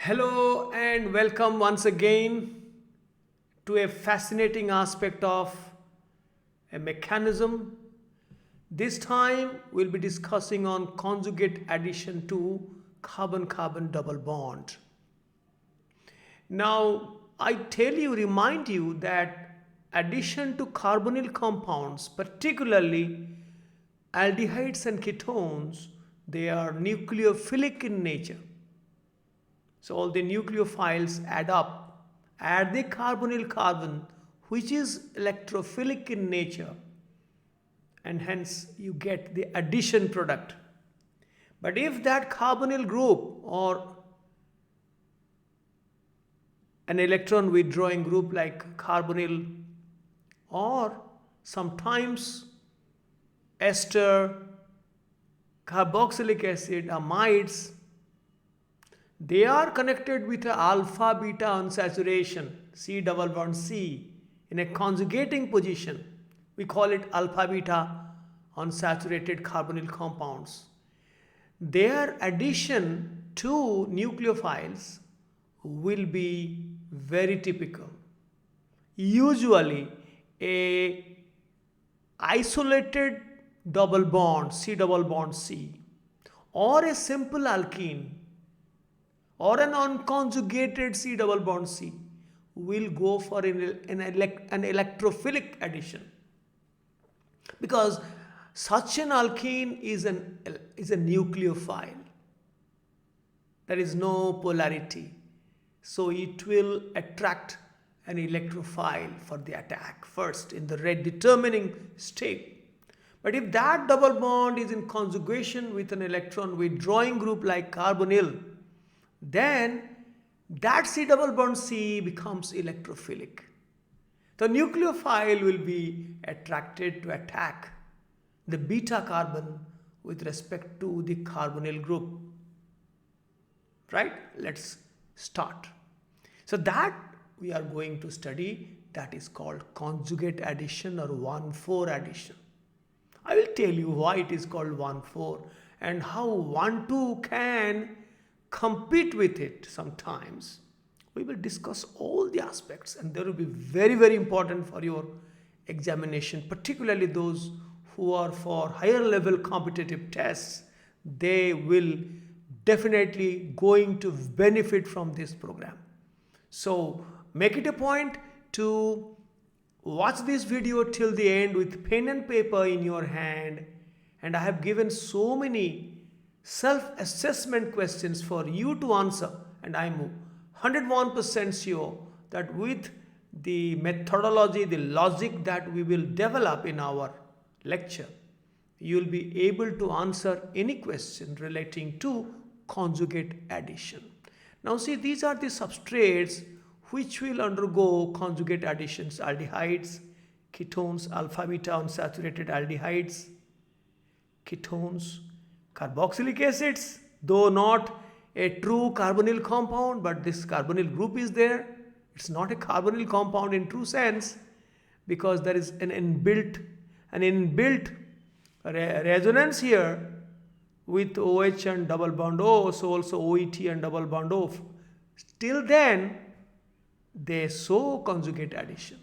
Hello and welcome once again to a fascinating aspect of a mechanism. This time we'll be discussing on conjugate addition to carbon-carbon double bond. Now, remind you that addition to carbonyl compounds, particularly aldehydes and ketones, they are nucleophilic in nature. So all the nucleophiles add the carbonyl carbon, which is electrophilic in nature, and hence you get the addition product. But if that carbonyl group or an electron withdrawing group like carbonyl or sometimes ester, carboxylic acid, amides, they are connected with a alpha beta unsaturation, C double bond C, in a conjugating position. We call it alpha beta unsaturated carbonyl compounds. Their addition to nucleophiles will be very typical. Usually, a isolated double bond, C double bond C, or a simple alkene or an unconjugated C double bond C will go for an electrophilic addition, because such an alkene is a nucleophile. There is no polarity, so it will attract an electrophile for the attack first in the rate determining state. But if that double bond is in conjugation with an electron withdrawing group like carbonyl, then that C double bond C becomes electrophilic. The nucleophile will be attracted to attack the beta carbon with respect to the carbonyl group. Right? Let's start. So that we are going to study, that is called conjugate addition or 1,4 addition. I will tell you why it is called 1,4 and how 1,2 can compete with it sometimes. We will discuss all the aspects, and they will be very, very important for your examination, particularly those who are for higher level competitive tests. They will definitely going to benefit from this program. So make it a point to watch this video till the end with pen and paper in your hand, and I have given so many self-assessment questions for you to answer, and I'm 101% sure that with the methodology, the logic that we will develop in our lecture, you'll be able to answer any question relating to conjugate addition. Now see, these are the substrates which will undergo conjugate additions: aldehydes, ketones, alpha beta unsaturated aldehydes, ketones, carboxylic acids, though not a true carbonyl compound, but this carbonyl group is there. It's not a carbonyl compound in true sense, because there is an inbuilt resonance here with OH and double bond O, so also OET and double bond O. Till then, they show conjugate addition,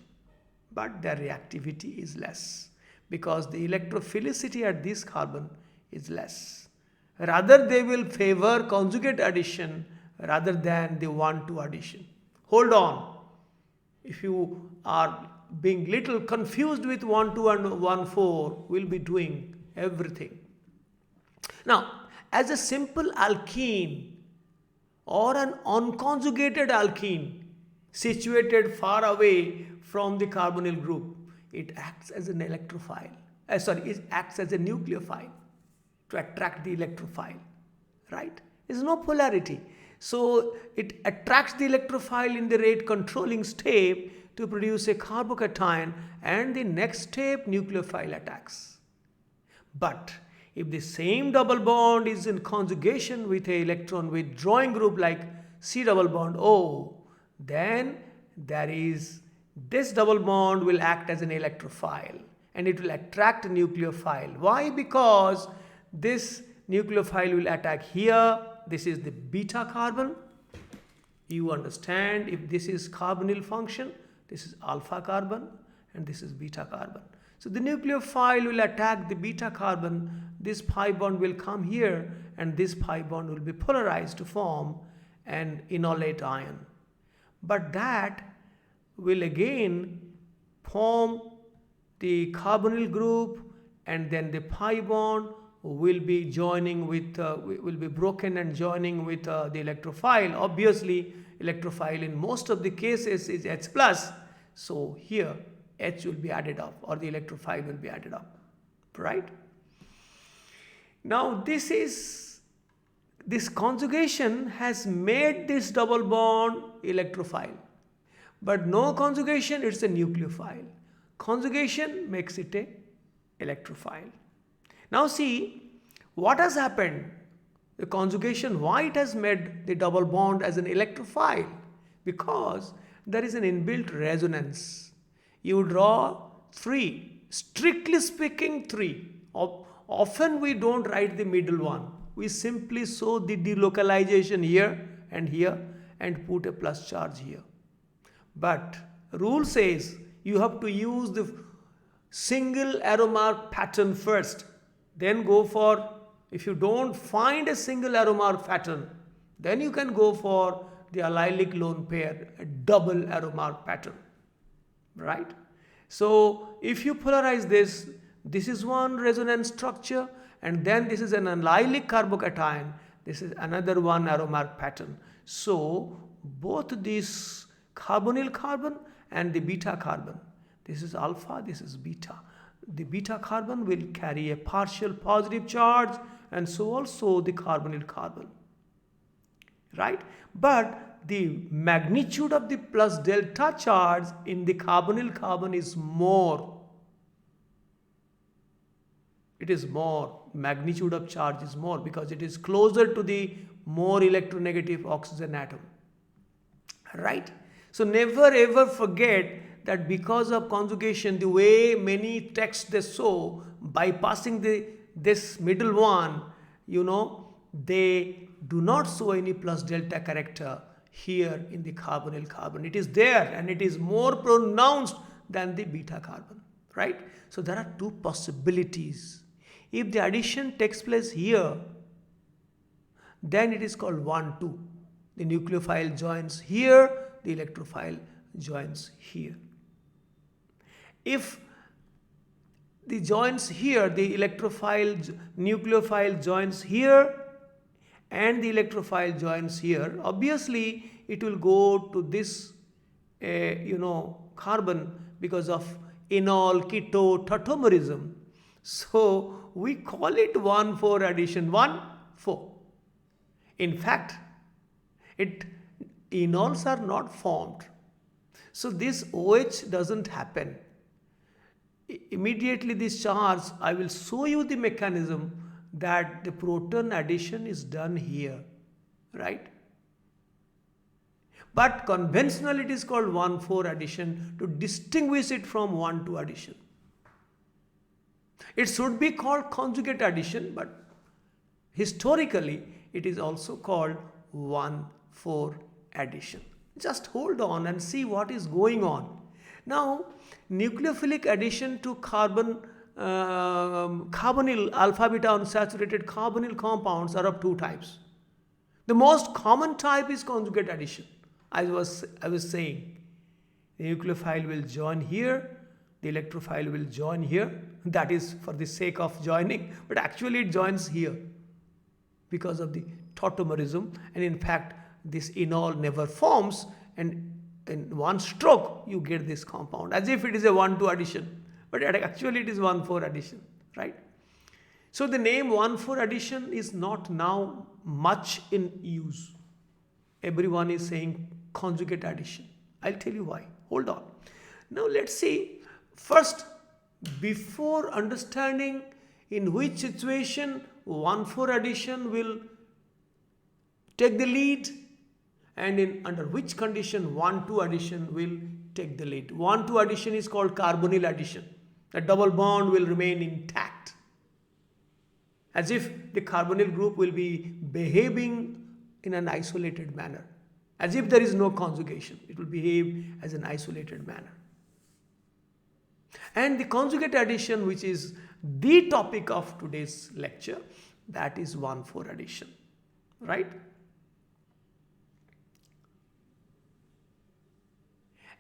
but their reactivity is less because the electrophilicity at this carbon is less. Rather, they will favor conjugate addition rather than the 1,2 addition. Hold on. If you are being little confused with 1,2 and 1,4, we'll be doing everything. Now, as a simple alkene or an unconjugated alkene situated far away from the carbonyl group, it acts as an electrophile. It acts as a nucleophile to attract the electrophile, right? There is no polarity. So it attracts the electrophile in the rate controlling step to produce a carbocation, and the next step nucleophile attacks. But if the same double bond is in conjugation with a electron withdrawing group like C double bond O, then this double bond will act as an electrophile and it will attract a nucleophile. Why? Because this nucleophile will attack here. This is the beta carbon, You understand, if this is carbonyl function, this is alpha carbon and this is beta carbon. So the nucleophile will attack the beta carbon, this pi bond will come here and this pi bond will be polarized to form an enolate ion. But that will again form the carbonyl group, and then the pi bond will be joining with will be broken and joining with the electrophile. Obviously electrophile in most of the cases is H plus, so here H will be added up, or the electrophile will be added up, right? Now this conjugation has made this double bond electrophile, but no conjugation, it's a nucleophile. Conjugation makes it a electrophile. Now see what has happened. The conjugation, why it has made the double bond as an electrophile? Because there is an inbuilt resonance. You draw 3, strictly speaking 3. Often we don't write the middle one. We simply show the delocalization here and put a plus charge here. But rule says you have to use the single arrow mark pattern first, then go for, if you don't find a single arrow mark pattern, then you can go for the allylic lone pair, a double arrow mark pattern, right? So if you polarize this, this is one resonance structure, and then this is an allylic carbocation, this is another one arrow mark pattern. So both this carbonyl carbon and the beta carbon, this is alpha, this is beta. The beta carbon will carry a partial positive charge, and so also the carbonyl carbon, right? But the magnitude of the plus delta charge in the carbonyl carbon is more. It is more. Magnitude of charge is more because it is closer to the more electronegative oxygen atom, right? So never ever forget that because of conjugation, the way many texts they show, bypassing this middle one, they do not show any plus delta character here in the carbonyl carbon. It is there and it is more pronounced than the beta carbon, right? So there are two possibilities. If the addition takes place here, then it is called 1,2. The nucleophile joins here, the electrophile joins here. If the joins here, the nucleophile joins here and the electrophile joins here, obviously it will go to this carbon because of enol keto tautomerism. So we call it 1,4 addition, 1,4. In fact, enols are not formed. So this OH doesn't happen. Immediately this charge, I will show you the mechanism that the proton addition is done here, right? But conventionally it is called 1,4 addition to distinguish it from 1,2 addition. It should be called conjugate addition, but historically it is also called 1,4 addition. Just hold on and see what is going on. Now, nucleophilic addition to carbonyl alpha beta unsaturated carbonyl compounds are of two types. The most common type is conjugate addition. I was saying, the nucleophile will join here, the electrophile will join here. That is for the sake of joining, but actually it joins here because of the tautomerism, and in fact this enol never forms, and in one stroke you get this compound as if it is a 1,2 addition, but actually it is 1,4 addition, right? So the name 1,4 addition is not now much in use. Everyone is saying conjugate addition. I'll tell you why. Hold on. Now let's see. First, before understanding in which situation 1,4 addition will take the lead, and under which condition 1,2 addition will take the lead. 1,2 addition is called carbonyl addition. The double bond will remain intact, as if the carbonyl group will be behaving in an isolated manner. as if there is no conjugation. It will behave as an isolated manner. And the conjugate addition, which is the topic of today's lecture, that is 1,4 addition, right?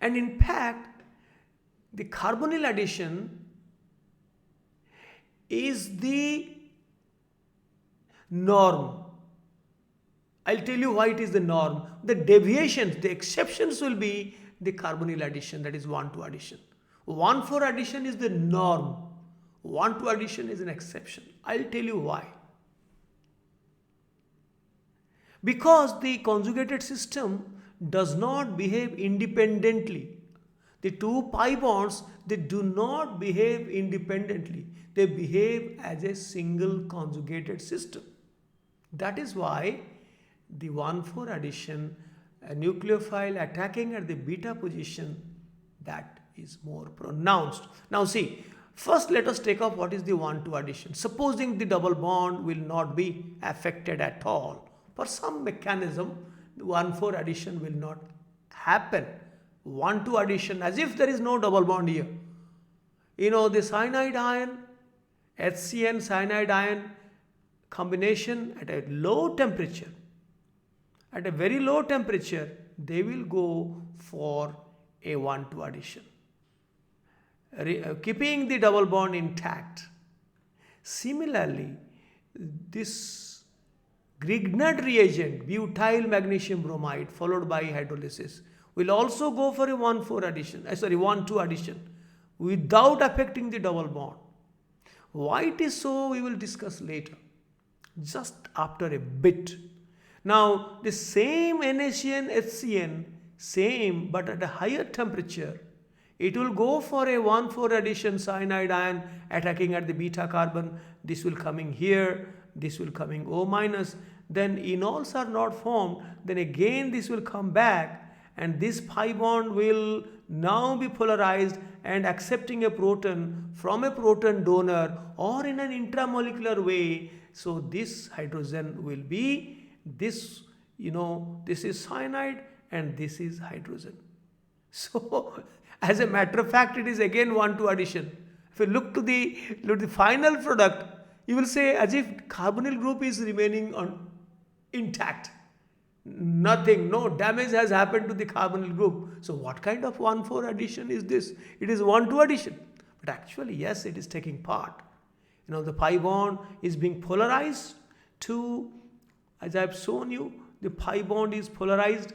And in fact, the carbonyl addition is the norm. I'll tell you why it is the norm. The deviations, the exceptions will be the carbonyl addition, that is 1,2 addition. 1,4 addition is the norm. 1,2 addition is an exception. I'll tell you why. Because the conjugated system does not behave independently. The two pi bonds, they do not behave independently. They behave as a single conjugated system. That is why the 1,4 addition, a nucleophile attacking at the beta position, that is more pronounced. Now see, first let us take up what is the 1,2 addition. Supposing the double bond will not be affected at all. For some mechanism, the 1,4 addition will not happen. 1,2 addition, as if there is no double bond here. You know, the cyanide ion, HCN cyanide ion combination at a low temperature, at a very low temperature, they will go for a 1,2 addition, keeping the double bond intact. Similarly, this Grignard reagent, butyl magnesium bromide followed by hydrolysis, will also go for a 1,4 addition, 1,2 addition without affecting the double bond. Why it is so, we will discuss later, just after a bit. Now, the same NaCN, HCN, same but at a higher temperature, it will go for a 1,4 addition cyanide ion attacking at the beta carbon. This will coming here, this will coming O minus. Then enols are not formed. Then again this will come back, and this pi bond will now be polarized and accepting a proton from a proton donor or in an intramolecular way. So this hydrogen will be this, this is cyanide and this is hydrogen. So as a matter of fact, it is again 1,2 addition. If you look to the final product, you will say as if carbonyl group is remaining intact. Nothing, no damage has happened to the carbonyl group. So what kind of 1,4 addition is this? It is 1,2 addition. But actually, yes, it is taking part. The pi bond is being polarized to, as I have shown you, the pi bond is polarized.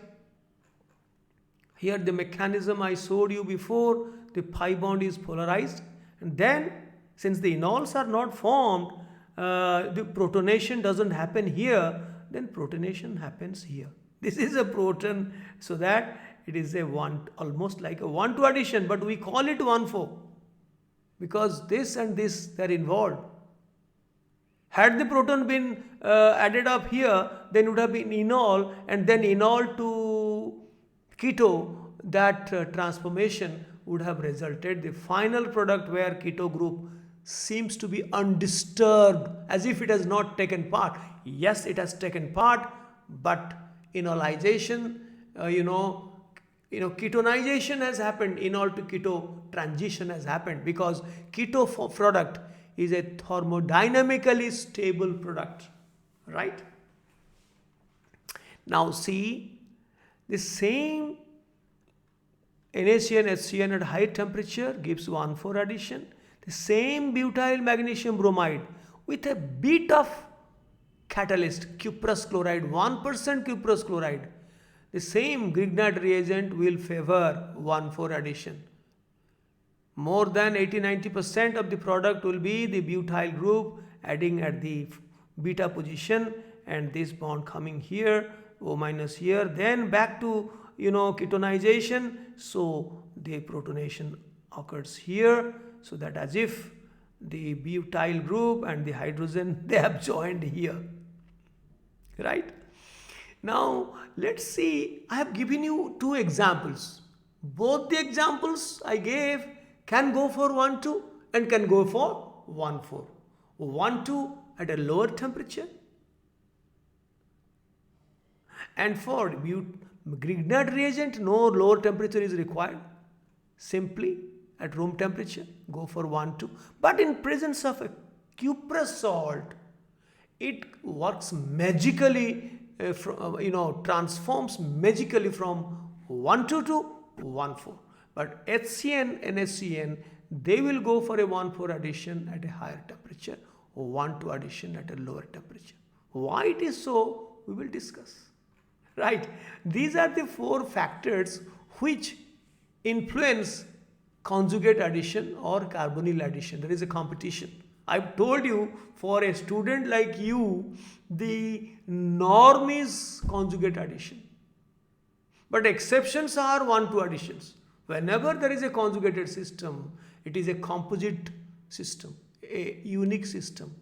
Here the mechanism I showed you before, the pi bond is polarized. And then, since the enols are not formed, the protonation doesn't happen here, then protonation happens here. This is a proton, so that it is almost like a 1,2 addition, but we call it 1,4 because this and this, they are involved. Had the proton been added up here, then it would have been enol, and then enol to keto, that transformation would have resulted the final product where keto group seems to be undisturbed, as if it has not taken part. Yes, it has taken part, but enolization, ketonization has happened, enol to keto transition has happened, because keto product is a thermodynamically stable product, right? Now see, the same NaCN, HCN at high temperature gives 1,4 addition. The same butyl magnesium bromide with a bit of catalyst, cuprous chloride, 1% cuprous chloride. The same Grignard reagent will favor 1,4 addition. More than 80-90% of the product will be the butyl group adding at the beta position, and this bond coming here, O minus here, then back to ketonization. So the protonation occurs here, so that as if the butyl group and the hydrogen, they have joined here, right? Now let's see, I have given you two examples. Both the examples I gave can go for 1,2 and can go for 1,4. 1,2 at a lower temperature, and for Grignard reagent, no lower temperature is required. Simply at room temperature, go for 1, 2. But in presence of a cuprous salt, it works magically, transforms magically from 1, 2 to 1, 4. But HCN and SCN, they will go for a 1, 4 addition at a higher temperature, or 1, 2 addition at a lower temperature. Why it is so, we will discuss. Right? These are the 4 factors which influence conjugate addition or carbonyl addition. There is a competition. I've told you, for a student like you, the norm is conjugate addition. But exceptions are 1, 2 additions. Whenever there is a conjugated system, it is a composite system, a unique system.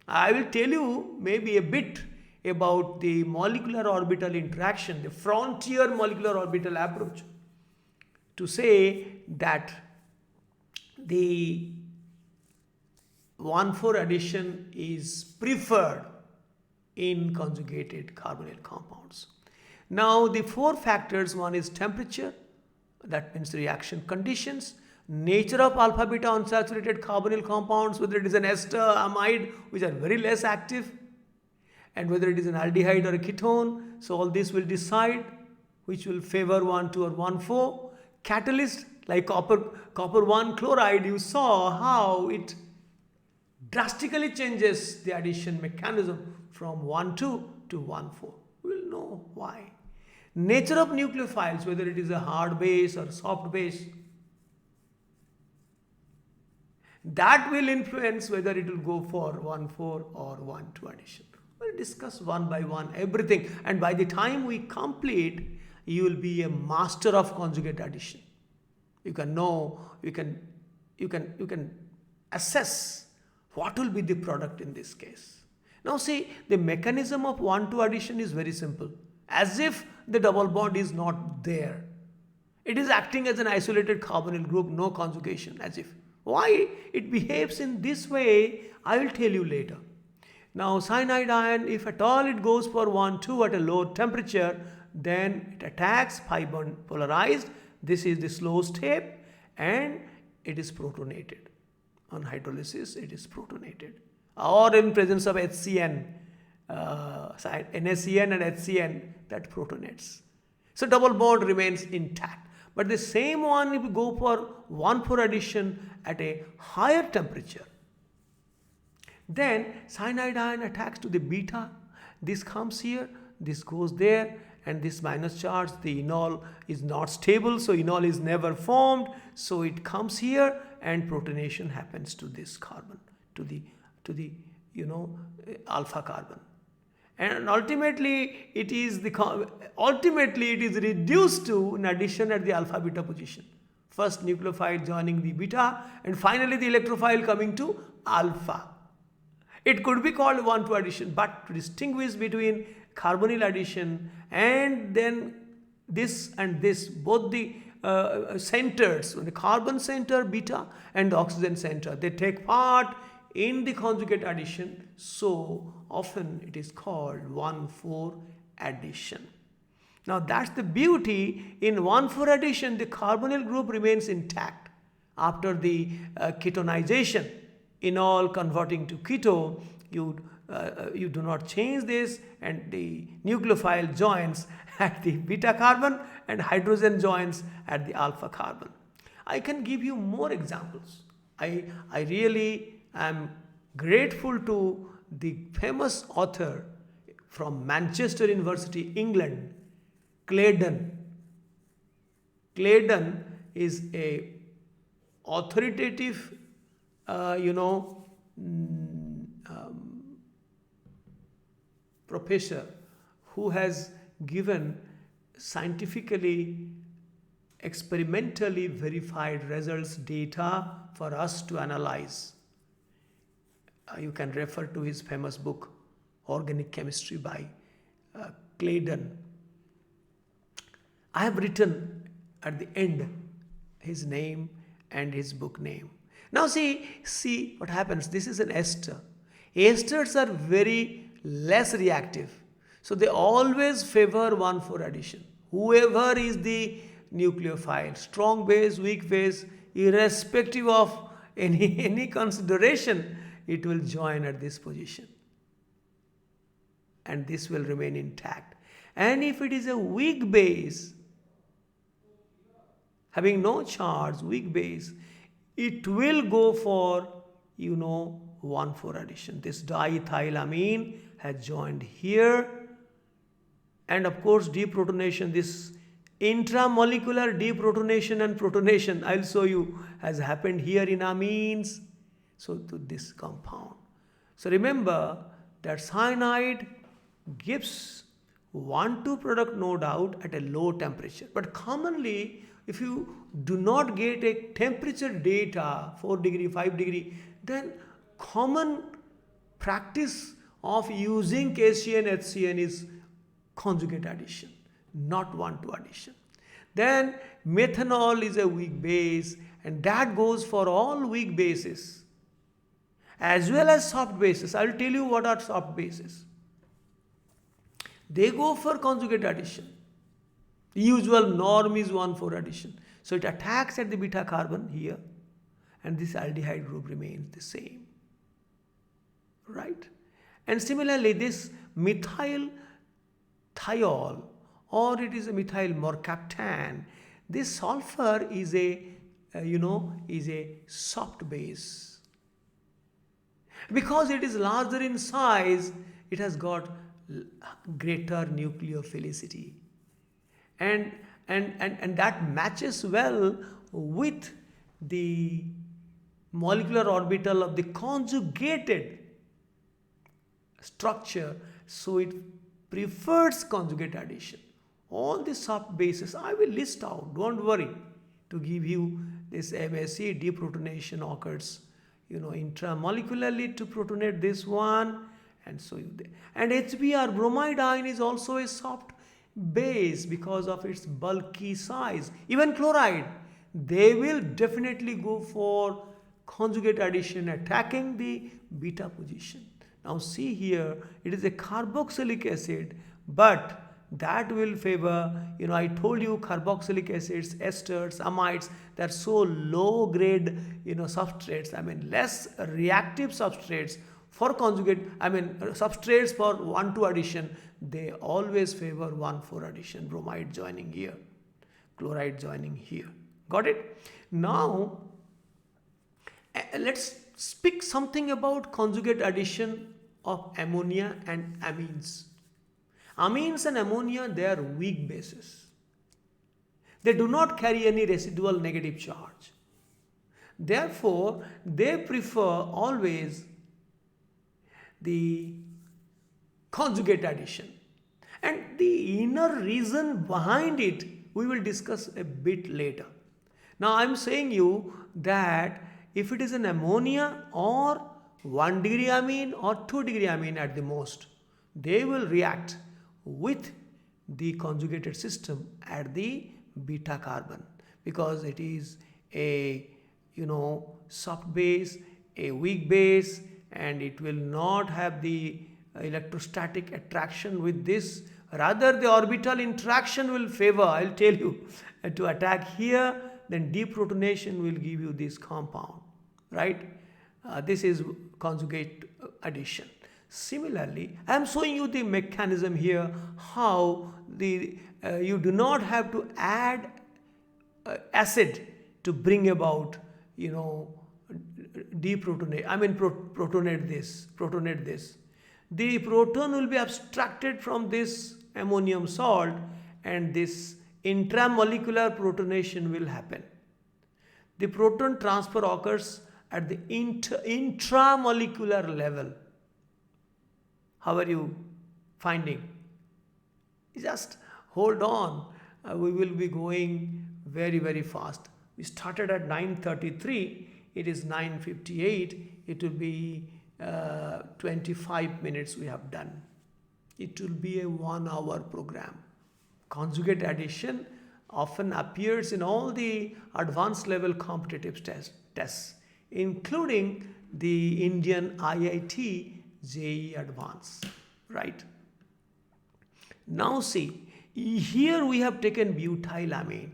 I will tell you maybe a bit about the molecular orbital interaction, the frontier molecular orbital approach, to say that the 1, 4 addition is preferred in conjugated carbonyl compounds. Now the 4 factors, one is temperature, that means reaction conditions, nature of alpha beta unsaturated carbonyl compounds, whether it is an ester, amide, which are very less active, and whether it is an aldehyde or a ketone. So all this will decide which will favor 1, 2 or 1, 4. Catalyst like copper 1 chloride, you saw how it drastically changes the addition mechanism from 1, 2 to 1, 4. We will know why. Nature of nucleophiles, whether it is a hard base or soft base, that will influence whether it will go for 1, 4 or 1, 2 addition. We'll discuss one by one everything, and by the time we complete, you will be a master of conjugate addition. You can know, you can assess what will be the product in this case. Now see, the mechanism of 1, 2 addition is very simple. As if the double bond is not there. It is acting as an isolated carbonyl group, no conjugation, as if. Why it behaves in this way, I will tell you later. Now cyanide ion, if at all it goes for 1, 2 at a low temperature, then it attacks pi bond polarized. This is the slow step, and it is protonated. On hydrolysis, it is protonated. Or in presence of HCN, NaCN and HCN, that protonates. So double bond remains intact. But the same one, if you go for 1, 4 addition at a higher temperature, then cyanide ion attacks to the beta. This comes here, this goes there, and this minus charge, the enol is not stable, so enol is never formed. So it comes here, and protonation happens to this carbon, to the alpha carbon. And ultimately it is reduced to an addition at the alpha beta position. First nucleophile joining the beta, and finally the electrophile coming to alpha. It could be called 1, 2 addition, but to distinguish between carbonyl addition and then this and this, both the centers, the carbon center beta and the oxygen center, they take part in the conjugate addition, so often it is called 1, 4 addition. Now that's the beauty. In 1, 4 addition, the carbonyl group remains intact. After the ketonization, enol converting to keto, you do not change this, and the nucleophile joins at the beta carbon and hydrogen joins at the alpha carbon. I can give you more examples. I really am grateful to the famous author from Manchester University, England, Claydon. Claydon is a authoritative, professor who has given scientifically, experimentally verified results, data for us to analyze. You can refer to his famous book, Organic Chemistry by Claydon. I have written at the end his name and his book name. Now see what happens. This is an ester. Esters are very less reactive. So they always favor 1, 4 addition. Whoever is the nucleophile, strong base, weak base, irrespective of any consideration, it will join at this position. And this will remain intact. And if it is a weak base, having no charge, weak base, it will go for, 1,4 addition. This diethylamine has joined here. And of course, deprotonation, this intramolecular deprotonation and protonation, I'll show you, has happened here in amines. So to this compound. So remember that cyanide gives 1,2 product, no doubt, at a low temperature. But commonly, if you do not get a temperature data, 4 degree, 5 degree, then common practice of using KCN, HCN is conjugate addition, not 1,2 addition. Then methanol is a weak base, and that goes for all weak bases as well as soft bases. I'll tell you what are soft bases. They go for conjugate addition. The usual norm is 1,4 addition. So it attacks at the beta carbon here, and this aldehyde group remains the same. Right? And similarly, this methyl thiol, or it is a methyl mercaptan, this sulfur is a soft base. Because it is larger in size, it has got greater nucleophilicity. And that matches well with the molecular orbital of the conjugated structure, so it prefers conjugate addition. All the soft bases I will list out, don't worry, to give you this MSc. Deprotonation occurs, intramolecularly to protonate this one, and so you. And HBr, bromide ion, is also a soft base because of its bulky size. Even chloride, they will definitely go for conjugate addition, attacking the beta position. Now see here, it is a carboxylic acid, but that will favor, I told you carboxylic acids, esters, amides, they are so low grade, substrates, less reactive substrates for conjugate, substrates for 1,2 addition, they always favor 1,4 addition, bromide joining here, chloride joining here. Got it? Now, let's speak something about conjugate addition of ammonia and amines. Amines and ammonia, they are weak bases. They do not carry any residual negative charge. Therefore, they prefer always the conjugate addition. And the inner reason behind it, we will discuss a bit later. Now, I am saying you that if it is an ammonia or 1 degree amine or 2 degree amine at the most, they will react with the conjugated system at the beta carbon, because it is a soft base, a weak base, and it will not have the electrostatic attraction with this. Rather, the orbital interaction will favor, I'll tell you, to attack here, then deprotonation will give you this compound, right? This is conjugate addition. Similarly, I am showing you the mechanism here, how you do not have to add acid to bring about, protonate this. The proton will be abstracted from this ammonium salt, and this intramolecular protonation will happen. The proton transfer occurs at the intramolecular level. How are you finding? Just hold on. We will be going very, very fast. We started at 9:33. It is 9:58. It will be 25 minutes we have done. It will be a 1-hour program. Conjugate addition often appears in all the advanced level competitive tests, including the Indian IIT JEE Advanced, right? Now see, here we have taken butylamine,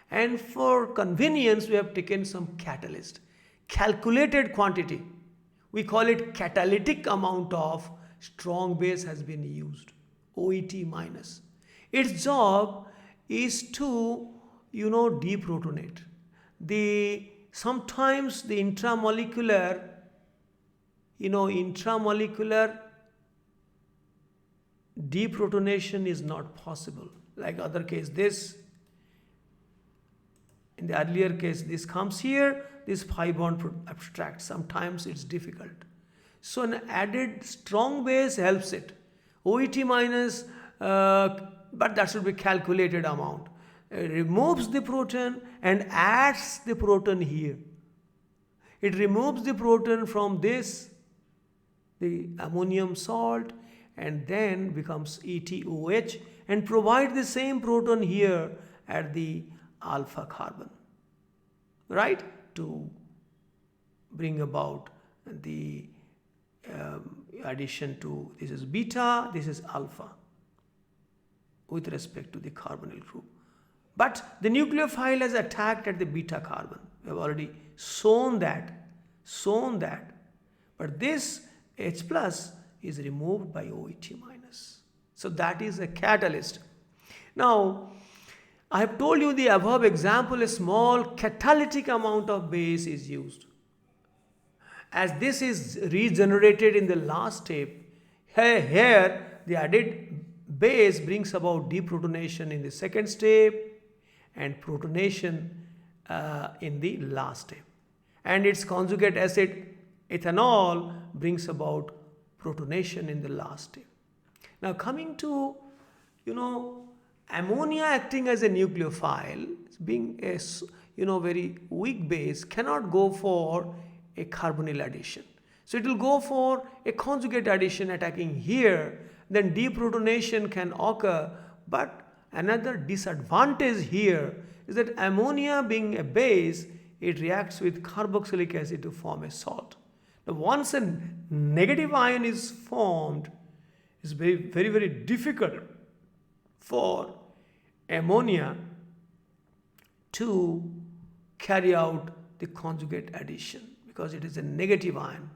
and for convenience we have taken some catalyst, calculated quantity. We call it catalytic amount of strong base has been used, OET minus. Its job is to deprotonate. Sometimes the intramolecular deprotonation is not possible. Like other case, in the earlier case, this comes here, this pi bond abstract. Sometimes it's difficult. So an added strong base helps it. OET minus, but that should be calculated amount. It removes the proton and adds the proton here. It removes the proton from this, the ammonium salt, and then becomes ETOH and provide the same proton here at the alpha carbon, right, to bring about the addition to, this is beta, this is alpha with respect to the carbonyl group. But the nucleophile has attacked at the beta carbon. We have already shown that. But this H plus is removed by OET minus. So that is a catalyst. Now, I have told you the above example, a small catalytic amount of base is used. As this is regenerated in the last step, here the added base brings about deprotonation in the second step and protonation in the last step. And its conjugate acid ethanol brings about protonation in the last step. Now coming to, ammonia acting as a nucleophile, being a very weak base, cannot go for a carbonyl addition. So it will go for a conjugate addition attacking here, then deprotonation can occur. But another disadvantage here is that ammonia being a base, it reacts with carboxylic acid to form a salt. Now once a negative ion is formed, it's very, very, very difficult for ammonia to carry out the conjugate addition because it is a negative ion.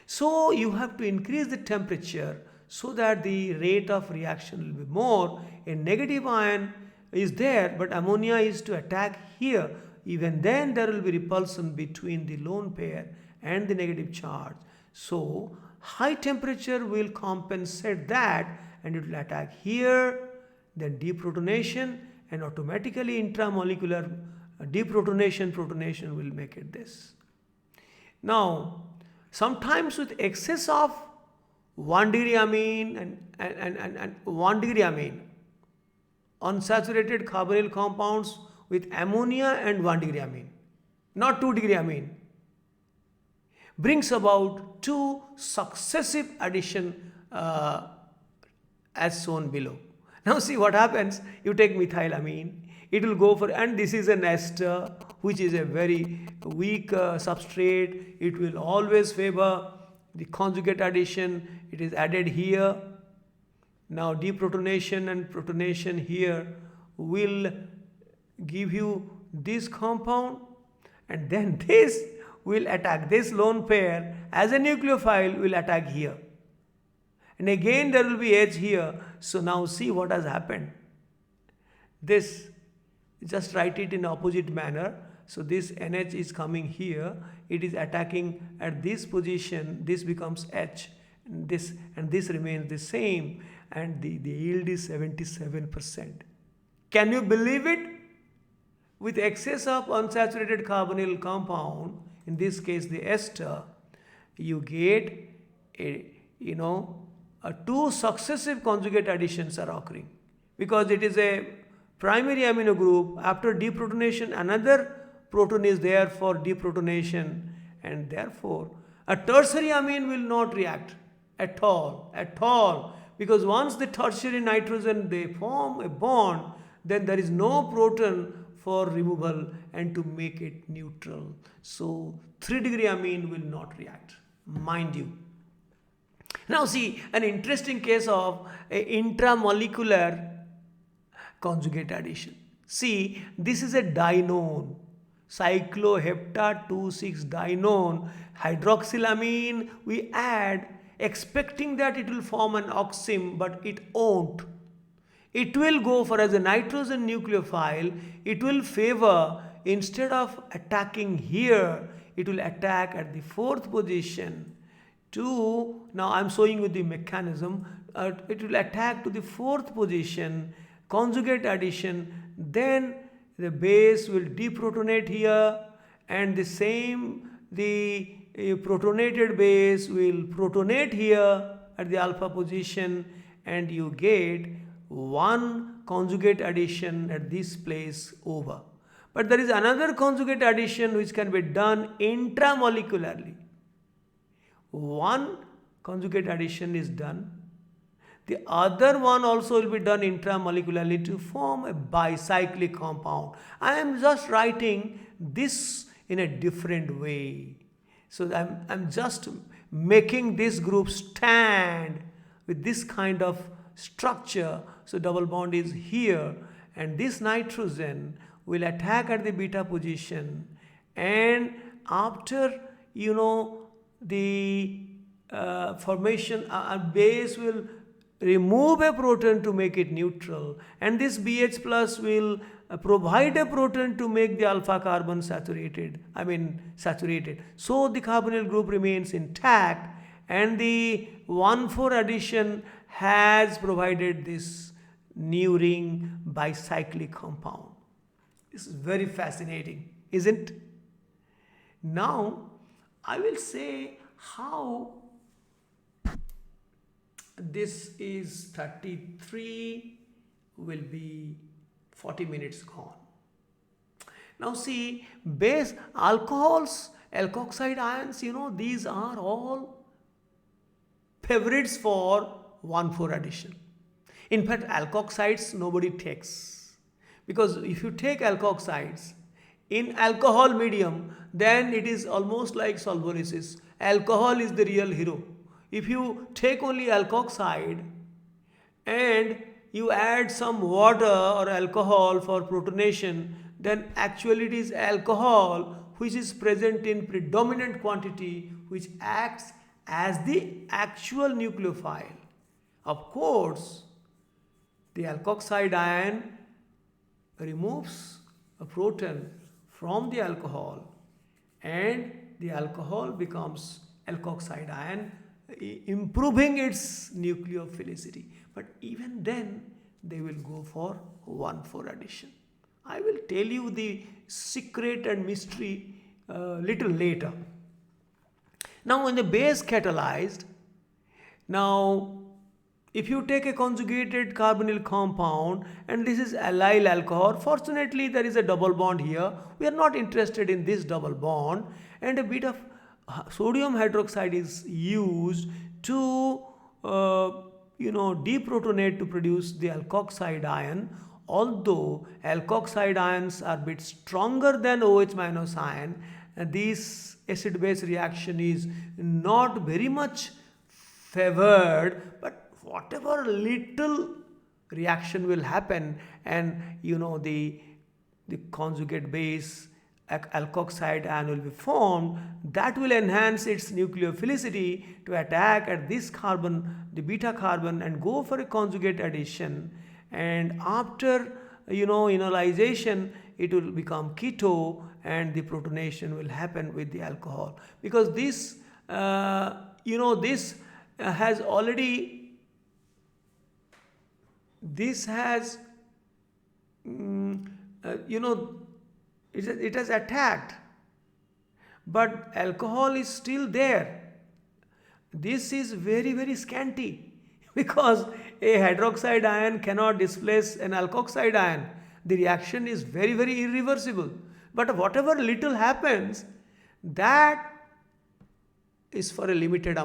So you have to increase the temperature so that the rate of reaction will be more. A negative ion is there, but ammonia is to attack here. Even then there will be repulsion between the lone pair and the negative charge. So high temperature will compensate that and it will attack here, then deprotonation, and automatically intramolecular protonation will make it this. Now sometimes with excess of 1 degree amine and 1 degree amine, unsaturated carbonyl compounds with ammonia and 1 degree amine, not 2 degree amine, brings about 2 successive addition as shown below. Now see what happens. You take methylamine, it will go for, and this is an ester which is a very weak substrate. It will always favor the conjugate addition. It is added here. Now deprotonation and protonation here will give you this compound, and then this will attack this lone pair as a nucleophile will attack here. And again there will be H here. So now see what has happened. This, just write it in opposite manner. So this NH is coming here. It is attacking at this position. This becomes H. And this remains the same. And the yield is 77%. Can you believe it? With excess of unsaturated carbonyl compound, in this case the ester, you get two successive conjugate additions are occurring because it is a primary amino group. After deprotonation, another proton is there for deprotonation, and therefore a tertiary amine will not react at all, because once the tertiary nitrogen they form a bond, then there is no proton for removal and to make it neutral. So 3 degree amine will not react, mind you. Now see an interesting case of a intramolecular conjugate addition. See, this is a dinone, cyclohepta 2,6-dinone, hydroxylamine we add expecting that it will form an oxime, but it won't. It will go for as a nitrogen nucleophile, it will favor instead of attacking here, it will attack at the fourth position to, now I am showing you the mechanism, it will attack to the fourth position, conjugate addition, then the base will deprotonate here and the same, the protonated base will protonate here at the alpha position and you get one conjugate addition at this place over. But there is another conjugate addition which can be done intramolecularly. One conjugate addition is done. The other one also will be done intramolecularly to form a bicyclic compound. I am just writing this in a different way. So I'm just making this group stand with this kind of structure. So double bond is here and this nitrogen will attack at the beta position and after the formation base will remove a proton to make it neutral and this BH plus will provide a proton to make the alpha carbon saturated. So the carbonyl group remains intact and the 1,4 addition has provided this new ring bicyclic compound. This is very fascinating, isn't it? Now I will say how this is 33 will be 40 minutes gone. Now see base alcohols, alkoxide ions, these are all favorites for 1,4 addition. In fact alkoxides nobody takes because if you take alkoxides in alcohol medium then it is almost like solvolysis. Alcohol is the real hero. If you take only alkoxide and you add some water or alcohol for protonation, then actually it is alcohol which is present in predominant quantity which acts as the actual nucleophile. Of course, the alkoxide ion removes a proton from the alcohol and the alcohol becomes alkoxide ion, improving its nucleophilicity. But even then they will go for 1,4 addition. I will tell you the secret and mystery little later. Now when the base catalyzed, now if you take a conjugated carbonyl compound and this is allyl alcohol, fortunately there is a double bond here. We are not interested in this double bond and a bit of sodium hydroxide is used to deprotonate to produce the alkoxide ion. Although alkoxide ions are a bit stronger than OH minus ion, this acid base reaction is not very much favored, but whatever little reaction will happen and the conjugate base alkoxide ion will be formed, that will enhance its nucleophilicity to attack at this carbon, the beta carbon, and go for a conjugate addition. And after enolization it will become keto and the protonation will happen with the alcohol, because this has already it has attacked, but alcohol is still there. This is very, very scanty because a hydroxide ion cannot displace an alkoxide ion. The reaction is very, very irreversible. But whatever little happens, that is for a limited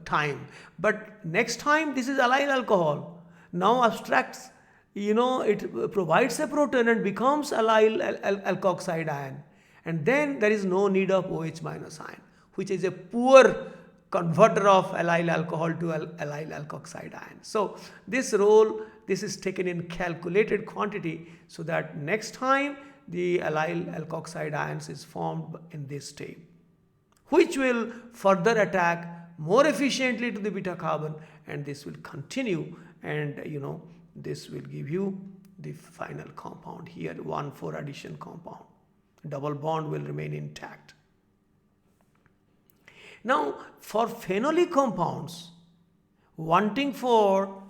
time. But next time this is allyl alcohol. Now abstracts, it provides a proton and becomes allyl alkoxide ion. And then there is no need of OH minus ion, which is a poor converter of allyl alcohol to allyl alkoxide ion. So this role, this is taken in calculated quantity so that next time the allyl alkoxide ions is formed in this state, which will further attack more efficiently to the beta carbon, and this will continue, and this will give you the final compound here, 1,4 addition compound. Double bond will remain intact. Now for phenolic compounds, wanting for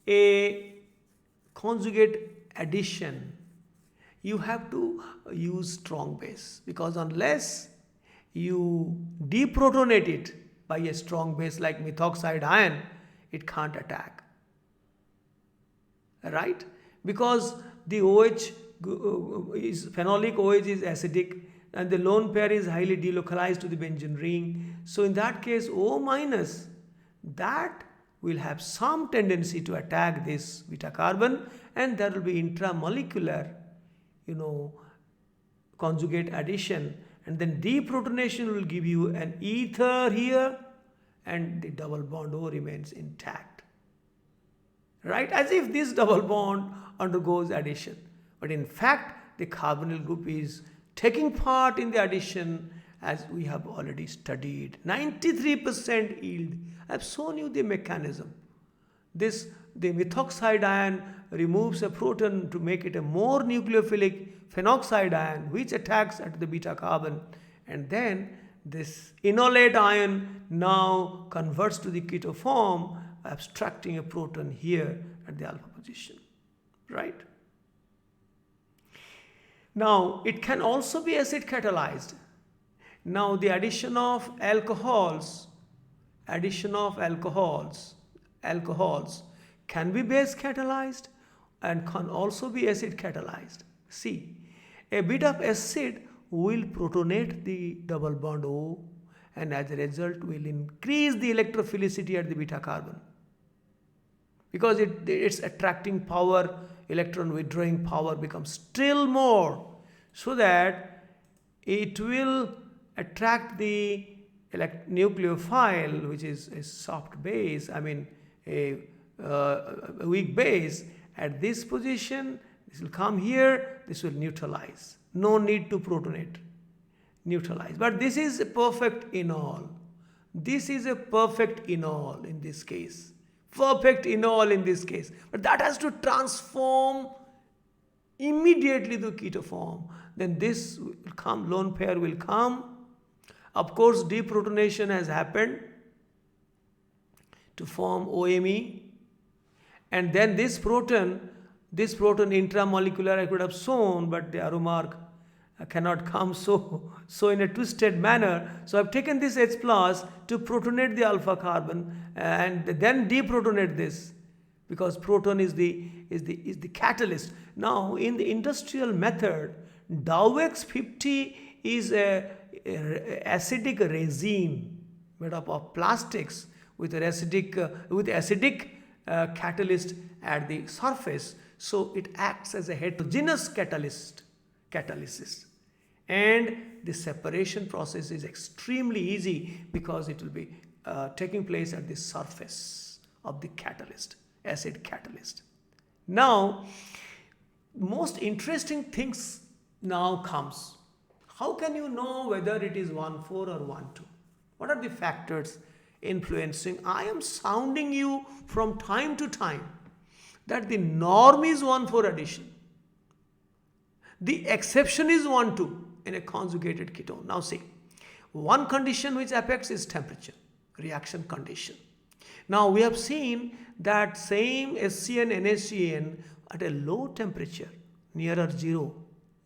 a conjugate addition, you have to use strong base, because unless you deprotonate it by a strong base like methoxide ion, it can't attack, right? Because the OH is phenolic, OH is acidic, and the lone pair is highly delocalized to the benzene ring. So in that case, O minus, that will have some tendency to attack this beta carbon, and there will be intramolecular conjugate addition, and then deprotonation will give you an ether here, and the double bond O remains intact, right? As if this double bond undergoes addition, but in fact the carbonyl group is taking part in the addition, as we have already studied. 93% yield. I have shown you the mechanism. The methoxide ion removes a proton to make it a more nucleophilic phenoxide ion, which attacks at the beta carbon, and then this enolate ion now converts to the keto form, abstracting a proton here at the alpha position, right? Now it can also be acid catalyzed. Now the addition of alcohols can be base catalyzed and can also be acid catalyzed. See, a bit of acid will protonate the double bond O, and as a result will increase the electrophilicity at the beta carbon, because its attracting power, electron withdrawing power becomes still more, so that it will attract the nucleophile, which is a soft base, a weak base. At this position, this will come here, this will neutralize. No need to protonate, neutralize. But this is a perfect enol. This is a perfect enol in this case. Perfect enol in this case. But that has to transform immediately to keto form. Then this will come, lone pair will come. Of course, deprotonation has happened to form OMe, and then this proton intramolecular I could have shown, but the arrow mark cannot come so in a twisted manner. So I've taken this H plus to protonate the alpha carbon and then deprotonate this, because proton is the catalyst. Now in the industrial method, Dowex 50 is a acidic resin made up of plastics with acidic catalyst at the surface. So it acts as a heterogeneous catalysis, and the separation process is extremely easy because it will be taking place at the surface of the catalyst, acid catalyst. Now most interesting things now comes. How can you know whether it is 1,4 or 1,2? What are the factors influencing? I am sounding you from time to time that the norm is 1,4 addition. The exception is 1,2 in a conjugated ketone. Now see, one condition which affects is temperature, reaction condition. Now we have seen that same SCN, NaCN at a low temperature, nearer 0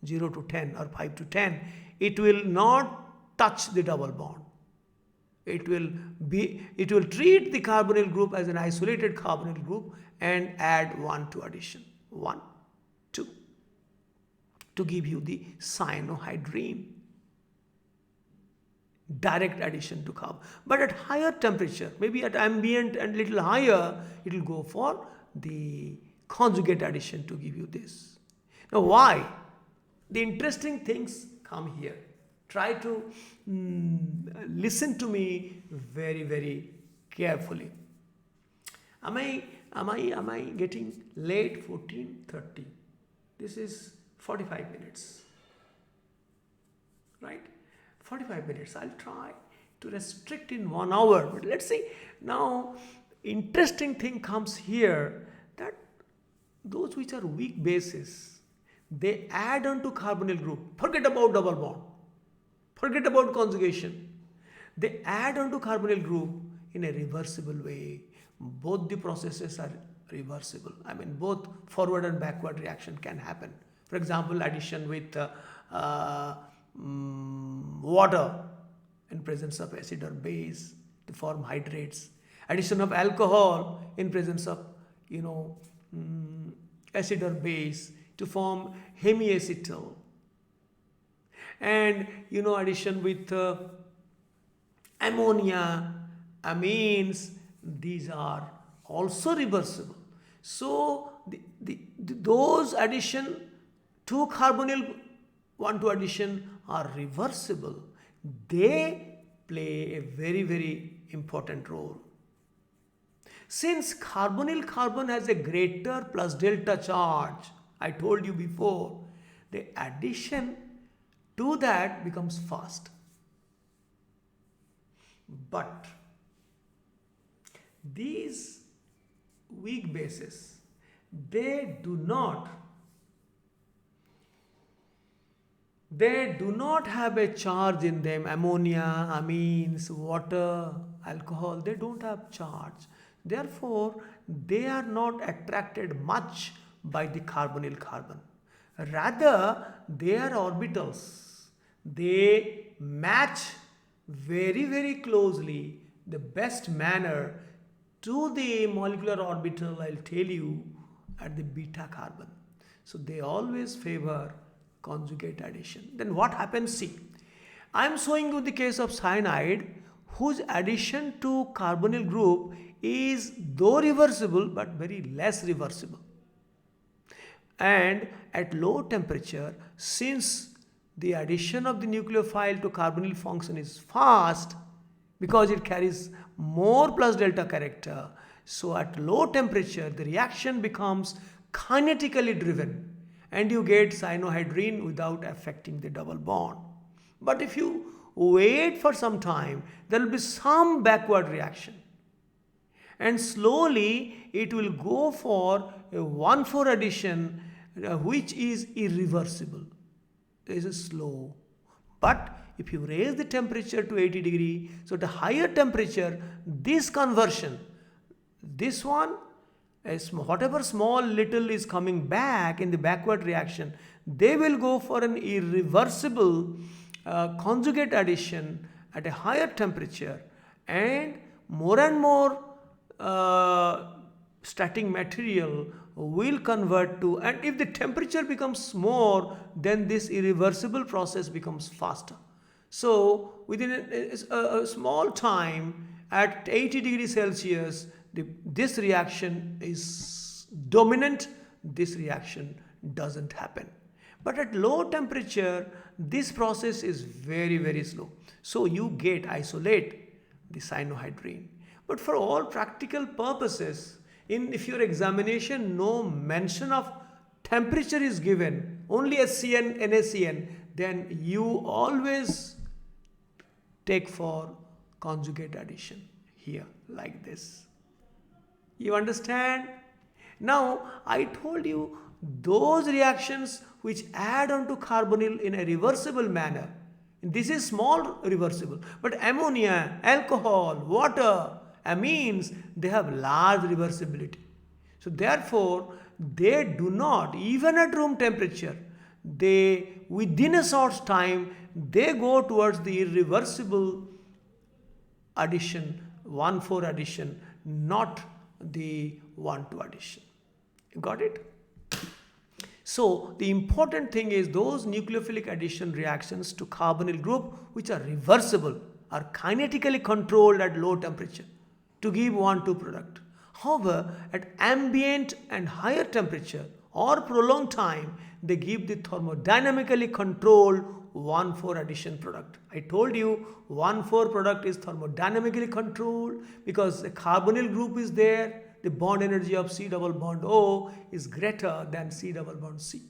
to 10 or 5 to 10, it will not touch the double bond. It will treat the carbonyl group as an isolated carbonyl group and add 1 to addition, 1, 2, to give you the cyanohydrine. Direct addition to carbon. But at higher temperature, maybe at ambient and little higher, it will go for the conjugate addition to give you this. Now why? The interesting things come here. Try to listen to me very, very carefully. Am I getting late? 14:30. This is 45 minutes, right? 45 minutes. I'll try to restrict in 1 hour. But let's see. Now, interesting thing comes here that those which are weak bases, they add on to carbonyl group. Forget about double bond. Forget about conjugation. They add on to carbonyl group in a reversible way. Both the processes are reversible. I mean, both forward and backward reaction can happen. For example, addition with water in presence of acid or base to form hydrates. Addition of alcohol in presence of acid or base to form hemiacetal. And addition with ammonia, amines, these are also reversible. So those addition to carbonyl 1,2 addition are reversible. They play a very, very important role. Since carbonyl carbon has a greater plus delta charge, I told you before, the addition to that becomes fast. But these weak bases, they do not have a charge in them. Ammonia, amines, water, alcohol, they don't have charge. Therefore, they are not attracted much by the carbonyl carbon. Rather, their orbitals, they match very, very closely the best manner to the molecular orbital, I'll tell you, at the beta carbon. So they always favor conjugate addition. Then what happens? See, I am showing you the case of cyanide whose addition to carbonyl group is though reversible but very less reversible. And at low temperature, since the addition of the nucleophile to carbonyl function is fast because it carries more plus delta character, so at low temperature the reaction becomes kinetically driven and you get cyanohydrine without affecting the double bond. But if you wait for some time, there will be some backward reaction and slowly it will go for a 1,4 addition which is irreversible. It is slow. But if you raise the temperature to 80 degree, so at a higher temperature, this conversion, this one, whatever small little is coming back in the backward reaction, they will go for an irreversible conjugate addition at a higher temperature, and more starting material will convert to, and if the temperature becomes more, then this irreversible process becomes faster. So within a small time at 80 degrees Celsius, this reaction is dominant, this reaction doesn't happen. But at low temperature, this process is very, very slow. So you isolate the cyanohydrine. But for all practical purposes, if your examination no mention of temperature is given, only SCN, NaCN, then you always take for conjugate addition here like this. You understand? Now I told you those reactions which add on to carbonyl in a reversible manner. This is small reversible, but ammonia, alcohol, water, amines, they have large reversibility. So therefore, they do not, even at room temperature, they within a short time, they go towards the irreversible addition, 1,4 addition, not the 1,2 addition. You got it? So the important thing is those nucleophilic addition reactions to carbonyl group which are reversible are kinetically controlled at low temperature to give 1,2 product. However, at ambient and higher temperature or prolonged time, they give the thermodynamically controlled 1,4 addition product. I told you 1,4 product is thermodynamically controlled because the carbonyl group is there. The bond energy of C double bond O is greater than C double bond C.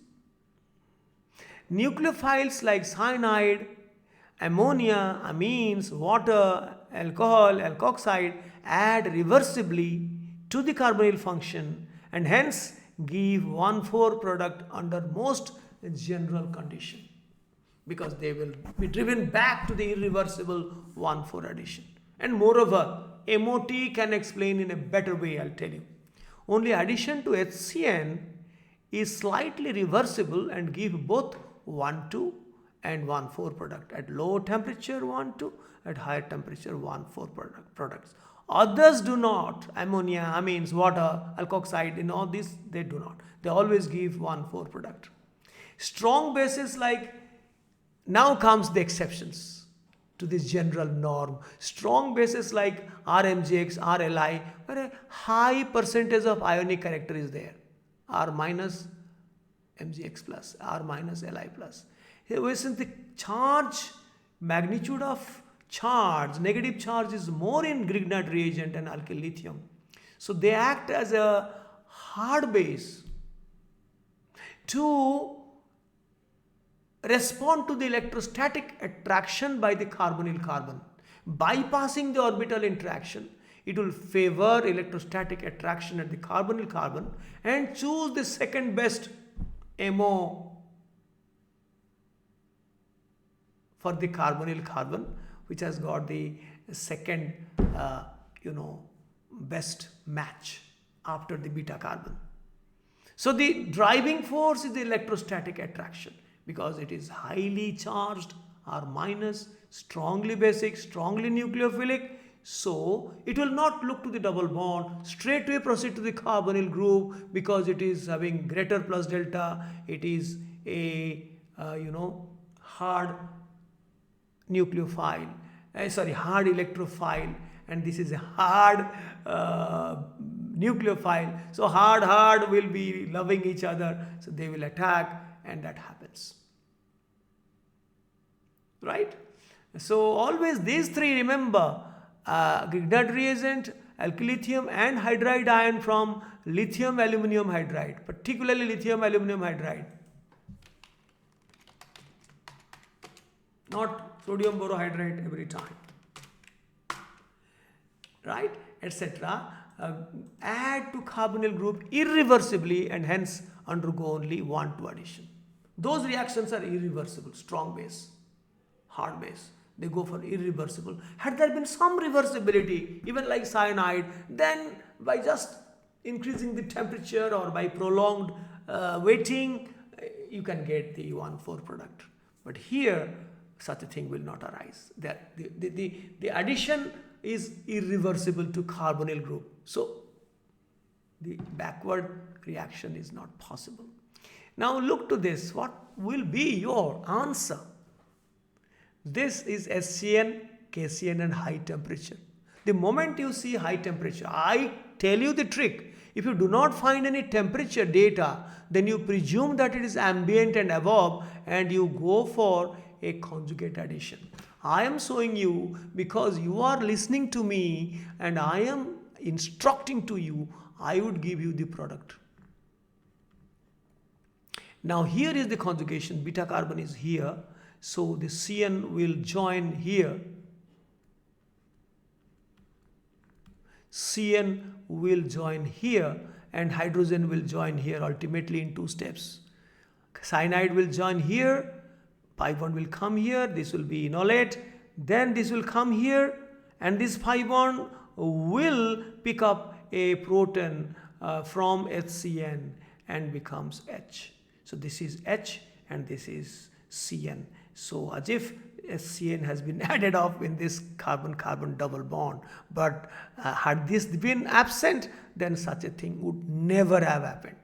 Nucleophiles like cyanide, ammonia, amines, water, alcohol, alkoxide add reversibly to the carbonyl function and hence give 1,4 product under most general condition because they will be driven back to the irreversible 1,4 addition. And moreover, MOT can explain in a better way, I'll tell you. Only addition to HCN is slightly reversible and give both 1,2 and 1,4 product. At low temperature 1,2, at higher temperature 1,4 products. Others do not. Ammonia, amines, water, alkoxide, in all this they do not. They always give 1,4 product. Strong bases like, now comes the exceptions to this general norm. Strong bases like RMGX, RLI, where a high percentage of ionic character is there. R minus MgX plus, R minus Li plus. Here, since the charge, magnitude of charge, negative charge is more in Grignard reagent and alkyl lithium. So they act as a hard base to respond to the electrostatic attraction by the carbonyl carbon. Bypassing the orbital interaction, it will favor electrostatic attraction at the carbonyl carbon and choose the second best MO for the carbonyl carbon, which has got the second best match after the beta carbon. So the driving force is the electrostatic attraction because it is highly charged, R minus, strongly basic, strongly nucleophilic. So it will not look to the double bond, straight away proceed to the carbonyl group because it is having greater plus delta. It is a hard nucleophile, hard electrophile, and this is a hard nucleophile. So hard will be loving each other, so they will attack, and that happens. Right? So always these three, remember, Grignard reagent, alkyl lithium and hydride ion from lithium aluminum hydride, particularly lithium aluminum hydride, not sodium borohydride every time, right, etc. Add to carbonyl group irreversibly and hence undergo only 1,2 addition. Those reactions are irreversible, strong base, hard base. They go for irreversible. Had there been some reversibility, even like cyanide, then by just increasing the temperature or by prolonged waiting, you can get the 1,4 product. But here, such a thing will not arise. The addition is irreversible to carbonyl group. So the backward reaction is not possible. Now look to this. What will be your answer? This is SCN, KCN and high temperature. The moment you see high temperature, I tell you the trick. If you do not find any temperature data, then you presume that it is ambient and above and you go for a conjugate addition. I am showing you because you are listening to me and I am instructing to you, I would give you the product. Now here is the conjugation, beta carbon is here. So the CN will join here. CN will join here and hydrogen will join here ultimately in 2 steps. Cyanide will join here, pi bond will come here, this will be enolate, then this will come here and this pi bond will pick up a proton from HCN and becomes H. So this is H and this is CN. So as if SCN has been added up in this carbon-carbon double bond. But had this been absent, then such a thing would never have happened.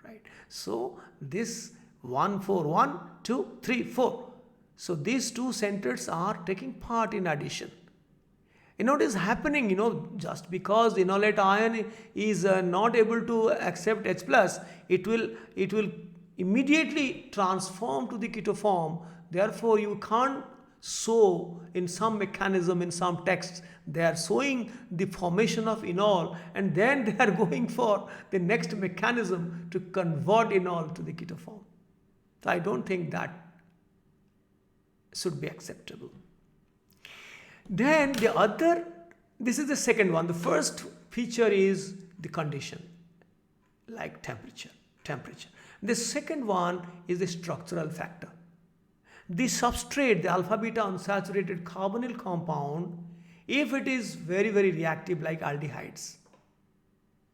Right? So this 1, 4, 1, 2, 3, 4. So these 2 centers are taking part in addition. What is happening, just because the enolate ion is not able to accept H+, it will immediately transform to the keto form. Therefore, you can't show in some mechanism, in some texts, they are showing the formation of enol and then they are going for the next mechanism to convert enol to the keto form. So I don't think that should be acceptable. Then the other, this is the second one. The first feature is the condition, like temperature. The second one is the structural factor. The substrate, the alpha beta unsaturated carbonyl compound, if it is very, very reactive like aldehydes,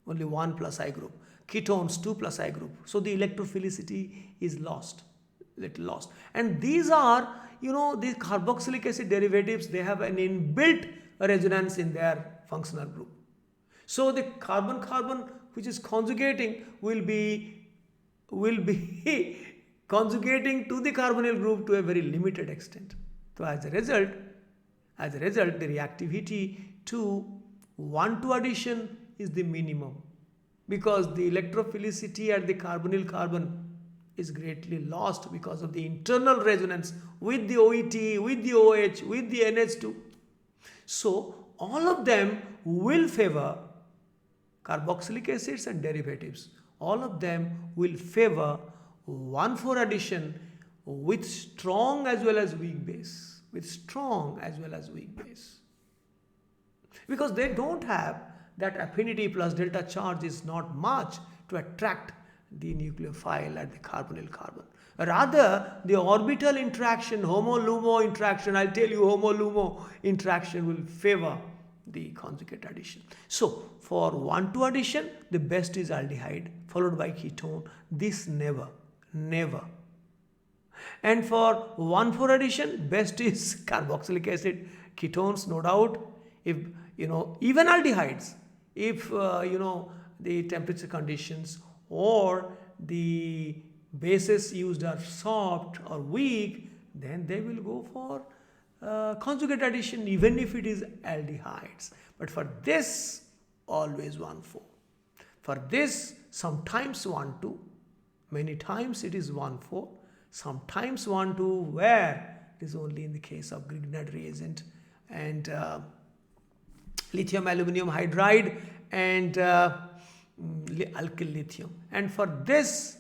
only 1 plus I group, ketones 2 plus I group, so the electrophilicity is little lost. And these are, the carboxylic acid derivatives, they have an inbuilt resonance in their functional group. So the carbon-carbon which is conjugating will be conjugating to the carbonyl group to a very limited extent. So as a result, the reactivity to 1,2 addition is the minimum, because the electrophilicity at the carbonyl carbon is greatly lost because of the internal resonance with the OET, with the OH, with the NH2. So all of them will favor carboxylic acids and derivatives. All of them will favor 1,4 addition with strong as well as weak base. Because they don't have that affinity plus delta charge is not much to attract the nucleophile at the carbonyl carbon. Rather, the orbital interaction, HOMO-LUMO interaction, I'll tell you, HOMO-LUMO interaction will favor the conjugate addition. So, for 1,2 addition, the best is aldehyde followed by ketone. This never. And for 1,4 addition, best is carboxylic acid, ketones, no doubt. If, even aldehydes, if, the temperature conditions or the bases used are soft or weak, then they will go for conjugate addition even if it is aldehydes. But for this, always 1,4. For this, sometimes 1,2, many times it is 1,4, sometimes 1,2, where it is only in the case of Grignard reagent and lithium aluminum hydride and alkyl lithium. And for this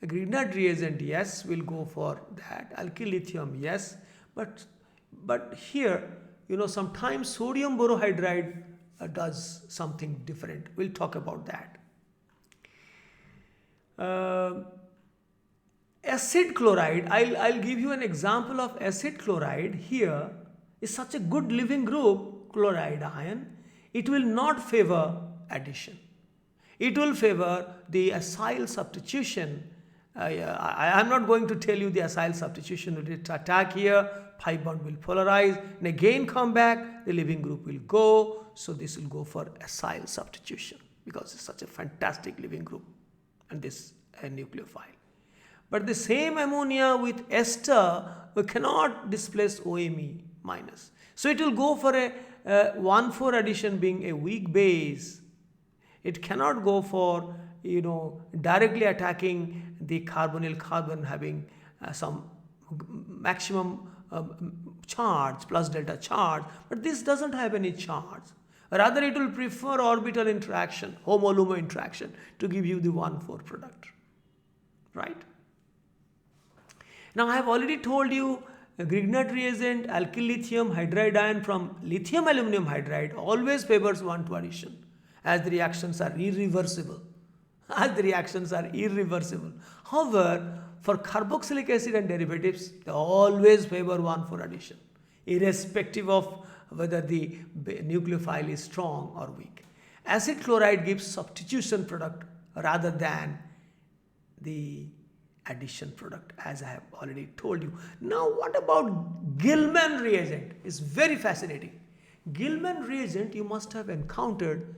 Grignard reagent, yes, we'll go for that. Alkyl lithium, yes, but here, sometimes sodium borohydride does something different. We'll talk about that. Acid chloride, I'll give you an example of acid chloride. Here is such a good living group, chloride ion. It will not favor addition. It will favor the acyl substitution. I'm not going to tell you the acyl substitution will attack here. Pi bond will polarize and again come back. The living group will go. So this will go for acyl substitution because it's such a fantastic living group and this nucleophile. But the same ammonia with ester, we cannot displace OMe minus. So it will go for a 1,4 addition being a weak base. It cannot go for, directly attacking the carbonyl carbon having some maximum charge plus delta charge. But this doesn't have any charge. Rather, it will prefer orbital interaction, HOMO-LUMO interaction to give you the 1,4 product. Right? Now, I have already told you Grignard reagent, alkyl lithium hydride ion from lithium aluminum hydride always favors 1,2 addition as the reactions are irreversible. However, for carboxylic acid and derivatives, they always favor 1,4 addition, irrespective of whether the nucleophile is strong or weak. Acid chloride gives substitution product rather than the addition product, as I have already told you. Now, what about Gilman reagent? It's very fascinating. Gilman reagent you must have encountered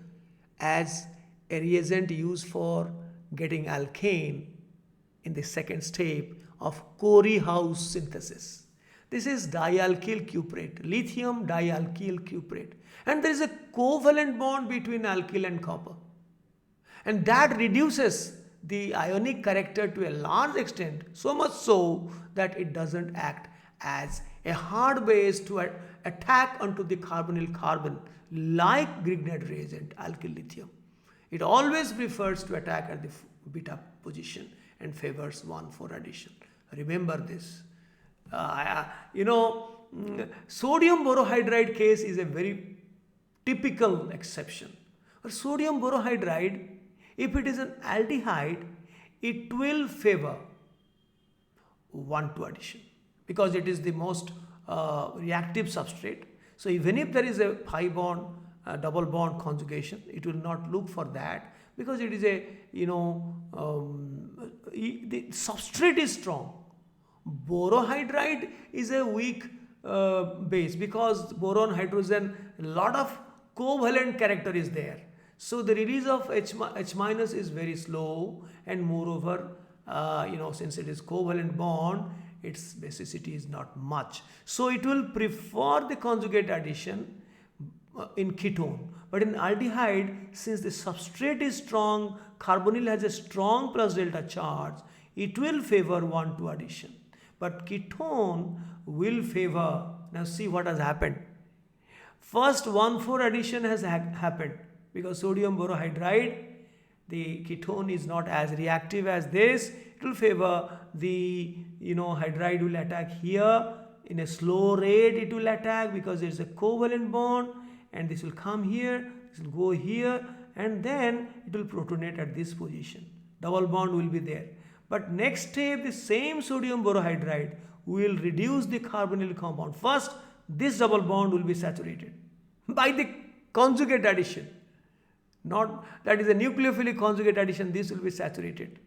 as a reagent used for getting alkane in the second step of Corey-House synthesis. This is dialkyl cuprate, lithium dialkyl cuprate, and there is a covalent bond between alkyl and copper, and that reduces the ionic character to a large extent, so much so that it doesn't act as a hard base to attack onto the carbonyl carbon like Grignard reagent alkyl lithium. It always prefers to attack at the beta position and favors 1,4 addition. Remember this. Sodium borohydride case is a very typical exception. But sodium borohydride, if it is an aldehyde, it will favor 1,2 addition because it is the most reactive substrate. So even if there is a pi bond, double bond conjugation, it will not look for that because it is a, the substrate is strong. Borohydride is a weak base because boron, hydrogen, lot of covalent character is there. So the release of H minus is very slow, and moreover, since it is covalent bond, its basicity is not much. So it will prefer the conjugate addition in ketone. But in aldehyde, since the substrate is strong, carbonyl has a strong plus delta charge, it will favor 1,2 addition. But ketone will favor, now see what has happened. First 1,4 addition has happened because sodium borohydride, the ketone is not as reactive as this. It will favor the, hydride will attack here. In a slow rate it will attack because it's a covalent bond, and this will come here, this will go here, and then it will protonate at this position. Double bond will be there. But next step, the same sodium borohydride will reduce the carbonyl compound. First, this double bond will be saturated by the conjugate addition. Not that is a nucleophilic conjugate addition, this will be saturated.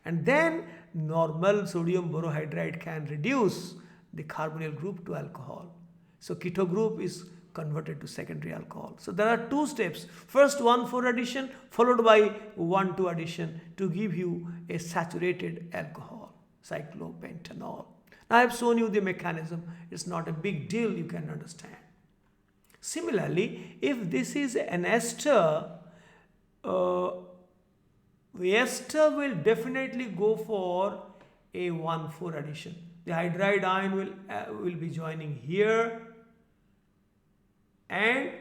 And then normal sodium borohydride can reduce the carbonyl group to alcohol. So keto group is converted to secondary alcohol. So there are two steps. First 1,4 addition followed by 1,2 addition to give you a saturated alcohol, cyclopentanol. Now I have shown you the mechanism. It's not a big deal, you can understand. Similarly, if this is an ester, the ester will definitely go for a 1,4 addition. The hydride ion will be joining here, and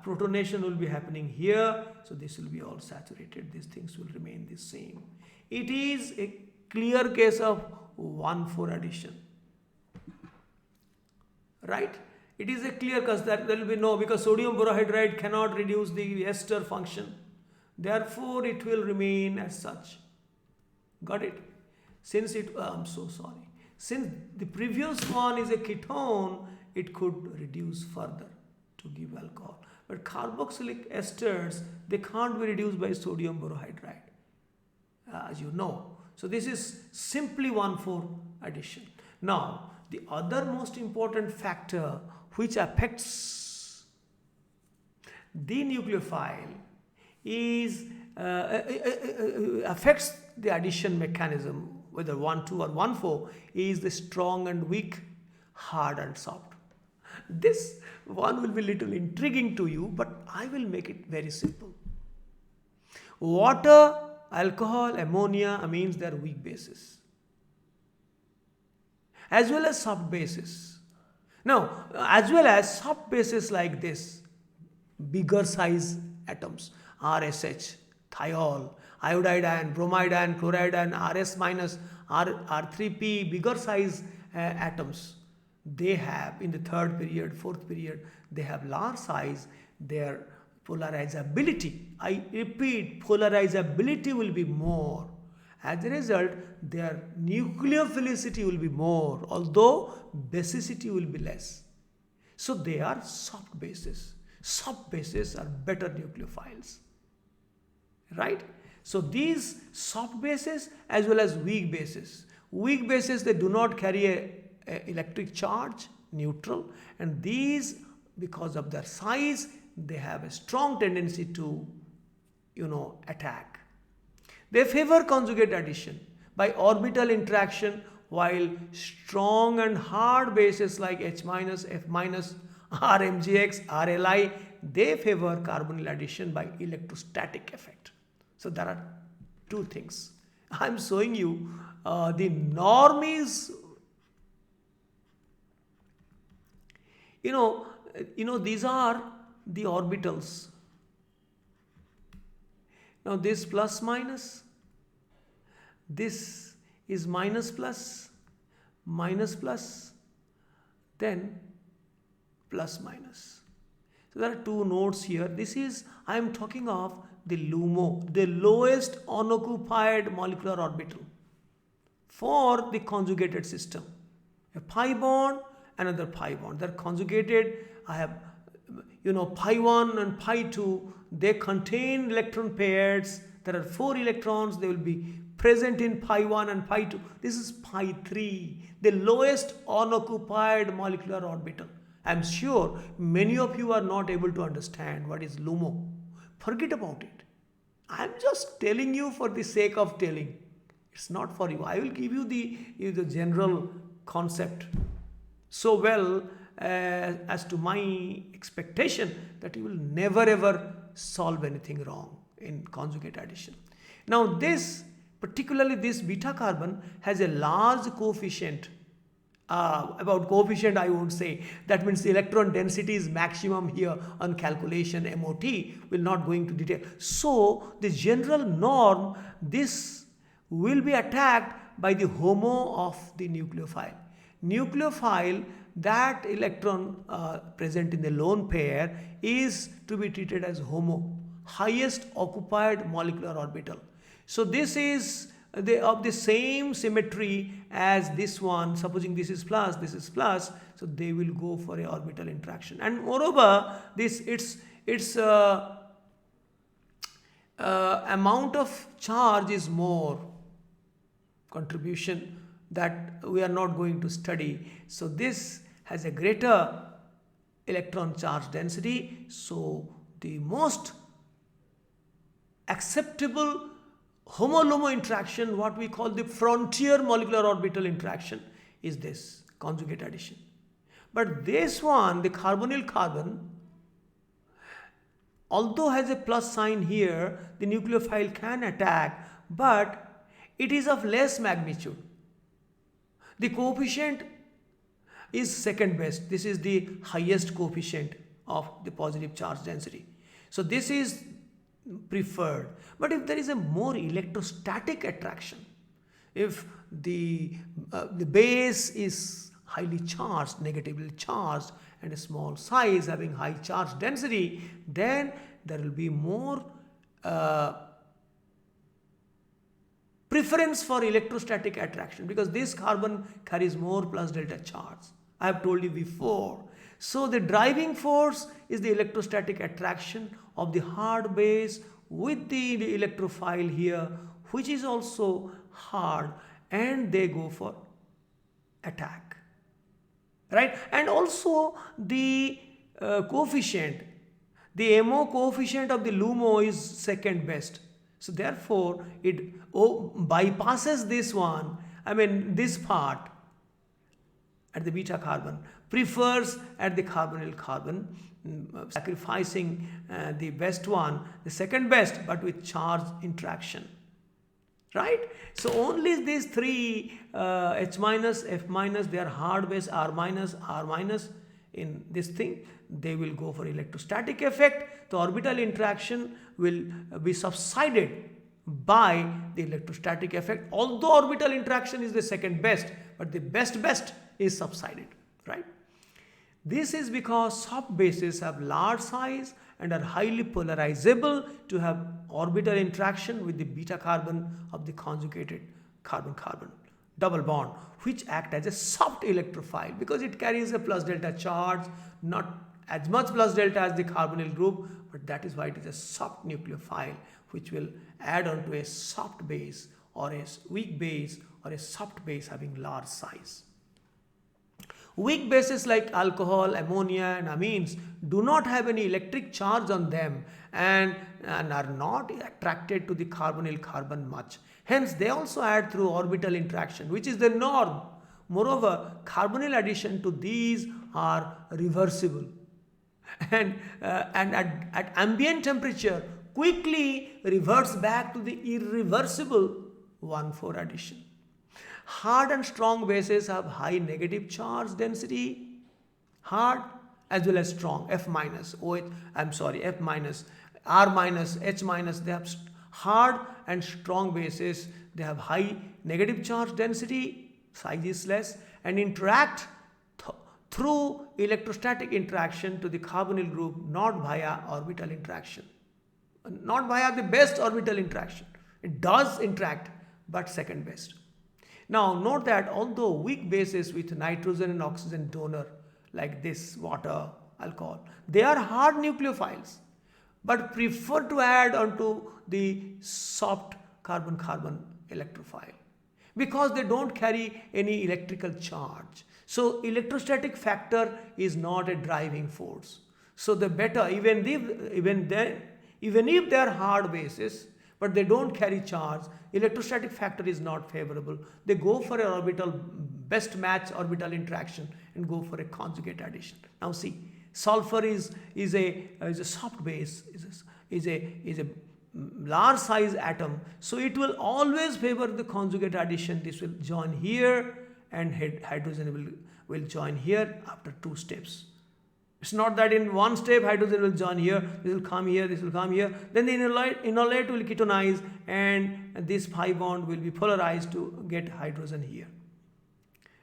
protonation will be happening here. So this will be all saturated. These things will remain the same. It is a clear case of 1,4 addition. Right? It is a clear case that there will be no, because sodium borohydride cannot reduce the ester function. Therefore, it will remain as such. Got it? Since I'm so sorry. Since the previous one is a ketone, it could reduce further to give alcohol. But carboxylic esters, they can't be reduced by sodium borohydride, as you know. So this is simply 1,4 addition. Now, the other most important factor which affects the nucleophile is affects the addition mechanism, whether 1,2 or 1,4, is the strong and weak, hard and soft. This one will be little intriguing to you, but I will make it very simple. Water, alcohol, ammonia, amines, they are weak bases, as well as soft bases. Now, as well as soft bases like this, bigger size atoms, RSH, thiol, iodide ion, bromide ion, chloride ion, RS minus, R3P, bigger size atoms. They have in the third period, fourth period, they have large size. Their polarizability, I repeat, polarizability will be more. As a result, their nucleophilicity will be more, although basicity will be less. So they are soft bases. Soft bases are better nucleophiles. Right? So these soft bases as well as weak bases. Weak bases, they do not carry a electric charge, neutral, and these, because of their size, they have a strong tendency to, attack. They favor conjugate addition by orbital interaction, while strong and hard bases like H minus, F minus, RMGX, RLI, they favor carbonyl addition by electrostatic effect. So there are two things. I'm showing you the norm is, you know, these are the orbitals. Now this plus minus, this is minus plus, minus plus, then plus minus. So there are two nodes here. This is, I am talking of the LUMO, the lowest unoccupied molecular orbital for the conjugated system. A pi bond, another pi bond. They're conjugated. I have, pi 1 and pi 2, they contain electron pairs. There are 4 electrons. They will be present in pi 1 and pi 2. This is pi 3, the lowest unoccupied molecular orbital. I'm sure many of you are not able to understand what is LUMO. Forget about it. I'm just telling you for the sake of telling. It's not for you. I will give you the general concept so well as to my expectation that you will never ever solve anything wrong in conjugate addition. Now this, particularly this beta carbon, has a large coefficient. About coefficient I won't say. That means the electron density is maximum here on calculation MOT. Will not go into detail. So the general norm, this will be attacked by the HOMO of the nucleophile. Nucleophile, that electron present in the lone pair is to be treated as HOMO, highest occupied molecular orbital. So this is of the same symmetry as this one. Supposing this is plus, so they will go for a orbital interaction. And moreover, this its amount of charge is more, contribution that we are not going to study. So this has a greater electron charge density. So the most acceptable HOMO-LUMO interaction, what we call the frontier molecular orbital interaction, is this conjugate addition. But this one, the carbonyl carbon, although has a plus sign here, the nucleophile can attack, but it is of less magnitude. The coefficient is second best. This is the highest coefficient of the positive charge density. So this is preferred. But if there is a more electrostatic attraction, if the base is highly charged, negatively charged, and a small size having high charge density, then there will be more preference for electrostatic attraction, because this carbon carries more plus delta charge. I have told you before. So the driving force is the electrostatic attraction of the hard base with the electrophile here, which is also hard, and they go for attack, right? And also the coefficient, the MO coefficient of the LUMO is second best. So therefore it bypasses this one, this part at the beta carbon, prefers at the carbonyl carbon, sacrificing the best one, the second best, but with charge interaction, right? So only these three, H minus, F minus, they are hard base, R minus in this thing, they will go for electrostatic effect. The orbital interaction will be subsided by the electrostatic effect, although orbital interaction is the second best, but the best is subsided, right? This is because soft bases have large size and are highly polarizable to have orbital interaction with the beta carbon of the conjugated carbon-carbon double bond, which act as a soft electrophile because it carries a plus delta charge, not as much plus delta as the carbonyl group, but that is why it is a soft nucleophile, which will add on to a soft base or a weak base or a soft base having large size. Weak bases like alcohol, ammonia and amines do not have any electric charge on them and are not attracted to the carbonyl carbon much. Hence, they also add through orbital interaction, which is the norm. Moreover, carbonyl addition to these are reversible. And at ambient temperature, quickly reverts back to the irreversible 1,4 addition. Hard and strong bases have high negative charge density, hard as well as strong, F minus, OH, F minus, R minus, H minus, they have hard and strong bases, they have high negative charge density, size is less, and interact through electrostatic interaction to the carbonyl group, not via orbital interaction. Not via the best orbital interaction. It does interact, but second best. Now note that although weak bases with nitrogen and oxygen donor like this, water, alcohol, they are hard nucleophiles, but prefer to add onto the soft carbon-carbon electrophile because they don't carry any electrical charge. So electrostatic factor is not a driving force. So the better, even if they are hard bases, but they don't carry charge, electrostatic factor is not favorable. They go for an orbital best match orbital interaction and go for a conjugate addition. Now see, sulfur is a soft base, is a large size atom, so it will always favor the conjugate addition. This will join here and hydrogen will join here after 2 steps. It's not that in one step hydrogen will join here, this will come here, this will come here, then the enolate will ketonize and this pi bond will be polarized to get hydrogen here.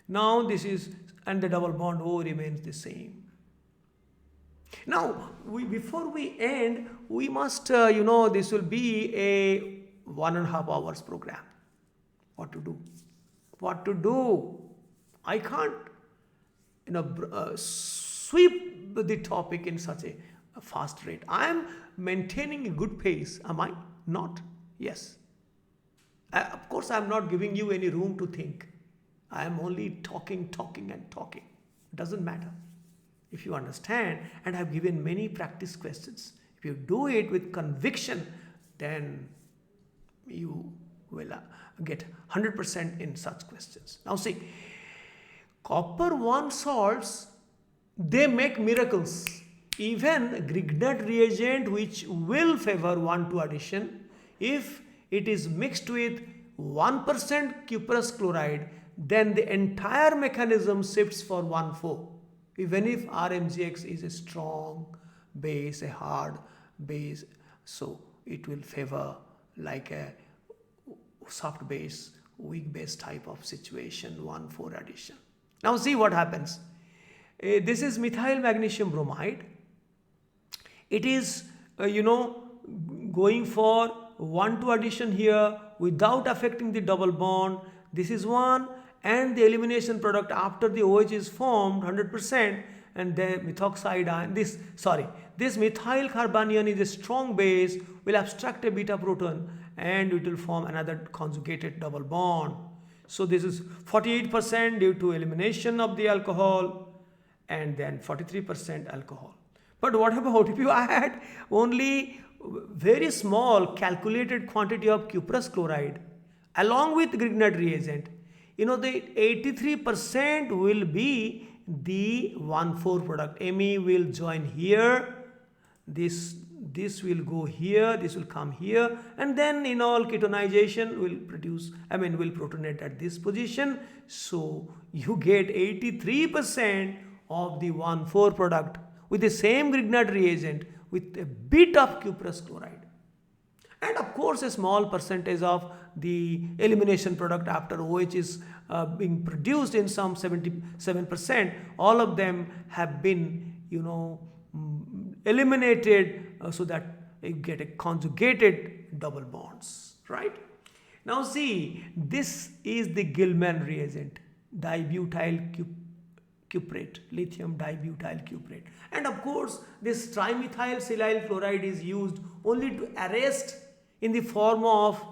Now this is, and the double bond O remains the same. Now before we end, we must this will be a 1.5 hours program. What to do? I can't sweep the topic in such a fast rate. I am maintaining a good pace, am I not? Yes. Of course I am not giving you any room to think. I am only talking and talking. It doesn't matter. If you understand, and I have given many practice questions, if you do it with conviction, then you will get 100% in such questions. Now see, copper 1 salts, they make miracles. Even Grignard reagent, which will favor 1,2 addition, if it is mixed with 1% cuprous chloride, then the entire mechanism shifts for 1,4. Even if RMGX is a strong base, a hard base, so it will favor like a soft base, weak base type of situation, 1,4 addition. Now see what happens. This is methyl magnesium bromide. It is going for 1,2 addition here without affecting the double bond. This is one, and the elimination product after the OH is formed 100%, and the methoxide ion, this methyl carbanion is a strong base, will abstract a beta proton and it will form another conjugated double bond. So this is 48% due to elimination of the alcohol and then 43% alcohol. But what about if you add only very small calculated quantity of cuprous chloride along with Grignard reagent? The 83% will be the 1,4 product. Me will join here, this will go here, this will come here, and then enol ketonization will will protonate at this position. So you get 83% of the 1,4 product with the same Grignard reagent with a bit of cuprous chloride. And of course a small percentage of the elimination product after OH is being produced in some 77%. All of them have been eliminated so that you get a conjugated double bonds, right? Now see, this is the Gilman reagent, dibutyl cuprate, lithium dibutyl cuprate. And of course this trimethyl silyl chloride is used only to arrest in the form of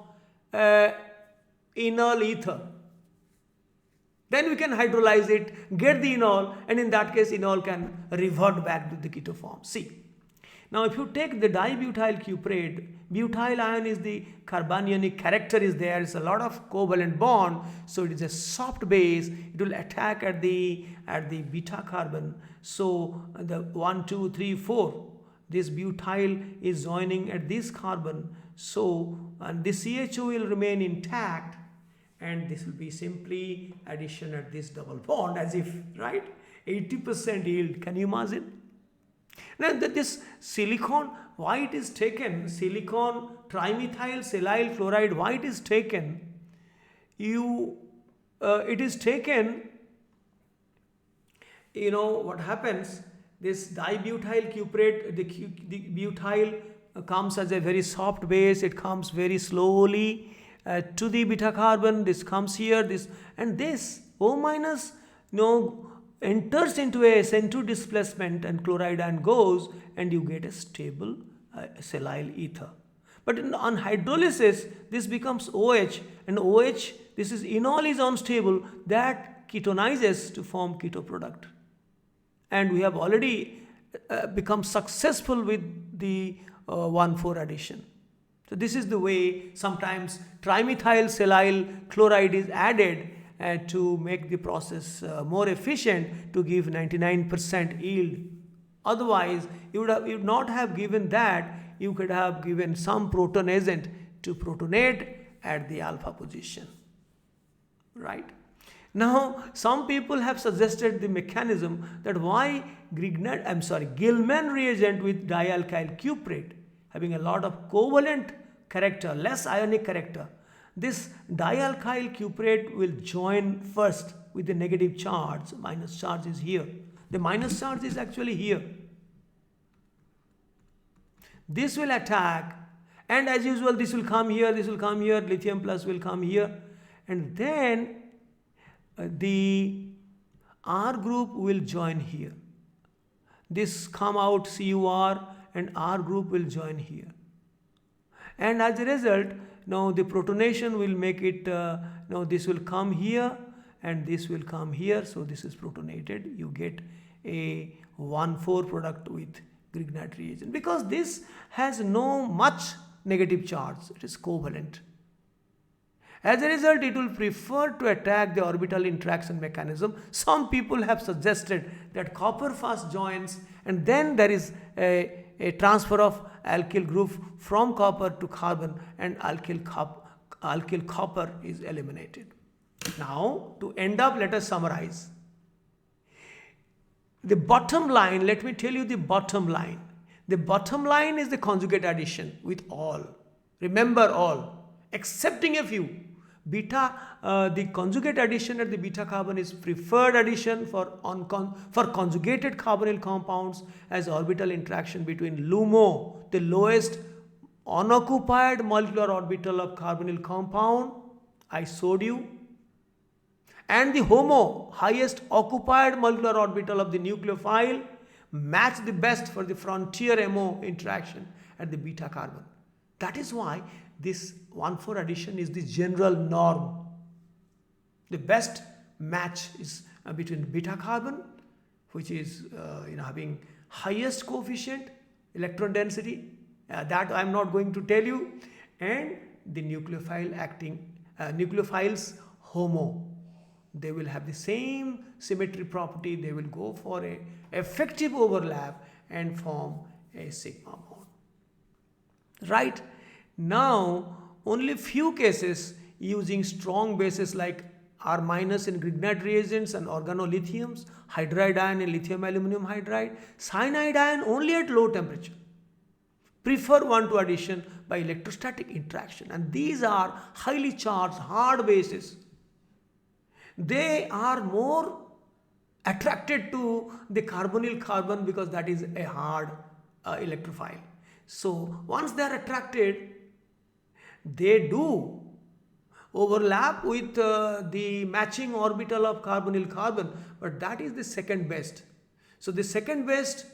enol ether. Then we can hydrolyze it, get the enol, and in that case enol can revert back to the keto form. See, now if you take the dibutyl cuprate, butyl ion is the carbanionic character is there, it's a lot of covalent bond, so it is a soft base, it will attack at the beta carbon. So the 1, 2, 3, 4, this butyl is joining at this carbon, so and the CHO will remain intact, and this will be simply addition at this double bond, as if, right, 80% yield. Can you imagine? Now this silicon, why it is taken, silicon trimethyl silyl chloride, why it is taken, it is taken, what happens, this dibutyl cuprate, the butyl comes as a very soft base, it comes very slowly to the beta carbon, this comes here, this, and this O minus enters into a SN2 displacement and chloride ion goes, and you get a stable silyl ether. But on hydrolysis, this becomes OH, and OH, this is enol is unstable, that ketonizes to form keto product. And we have already become successful with the 1,4 addition. So this is the way sometimes trimethyl silyl chloride is added to make the process more efficient, to give 99% yield. Otherwise, you would not have given that, you could have given some proton agent to protonate at the alpha position. Right? Now, some people have suggested the mechanism that why Gilman reagent with dialkyl cuprate having a lot of covalent character, less ionic character, this dialkyl cuprate will join first with the negative charge, minus charge is here. The minus charge is actually here. This will attack, and as usual this will come here, this will come here, lithium plus will come here, and then the R group will join here. This come out CUR and R group will join here. And as a result, now the protonation will make it, now this will come here and this will come here. So this is protonated. You get a 1,4 product with Grignard reagent. Because this has no much negative charge. It is covalent. As a result, it will prefer to attack the orbital interaction mechanism. Some people have suggested that copper first joins, and then there is a transfer of alkyl group from copper to carbon, and alkyl copper is eliminated. Now, to end up, let us summarize. The bottom line, let me tell you the bottom line. The bottom line is the conjugate addition with all. Remember all, excepting a few. The conjugate addition at the beta carbon is preferred addition for conjugated carbonyl compounds, as orbital interaction between LUMO, the lowest unoccupied molecular orbital of carbonyl compound, I showed you, and the HOMO, highest occupied molecular orbital of the nucleophile, match the best for the frontier MO interaction at the beta carbon. That is why this 1,4 addition is the general norm. The best match is between beta carbon, which is having highest coefficient electron density, that I am not going to tell you, and the nucleophiles HOMO. They will have the same symmetry property. They will go for a effective overlap and form a sigma bond. Right? Now, only few cases using strong bases like R- in Grignard reagents and organolithiums, hydride ion and lithium aluminum hydride, cyanide ion only at low temperature. Prefer 1,2 addition by electrostatic interaction, and these are highly charged hard bases. They are more attracted to the carbonyl carbon because that is a hard electrophile. So once they are attracted, they do overlap with the matching orbital of carbonyl carbon, but that is the second best. So the second best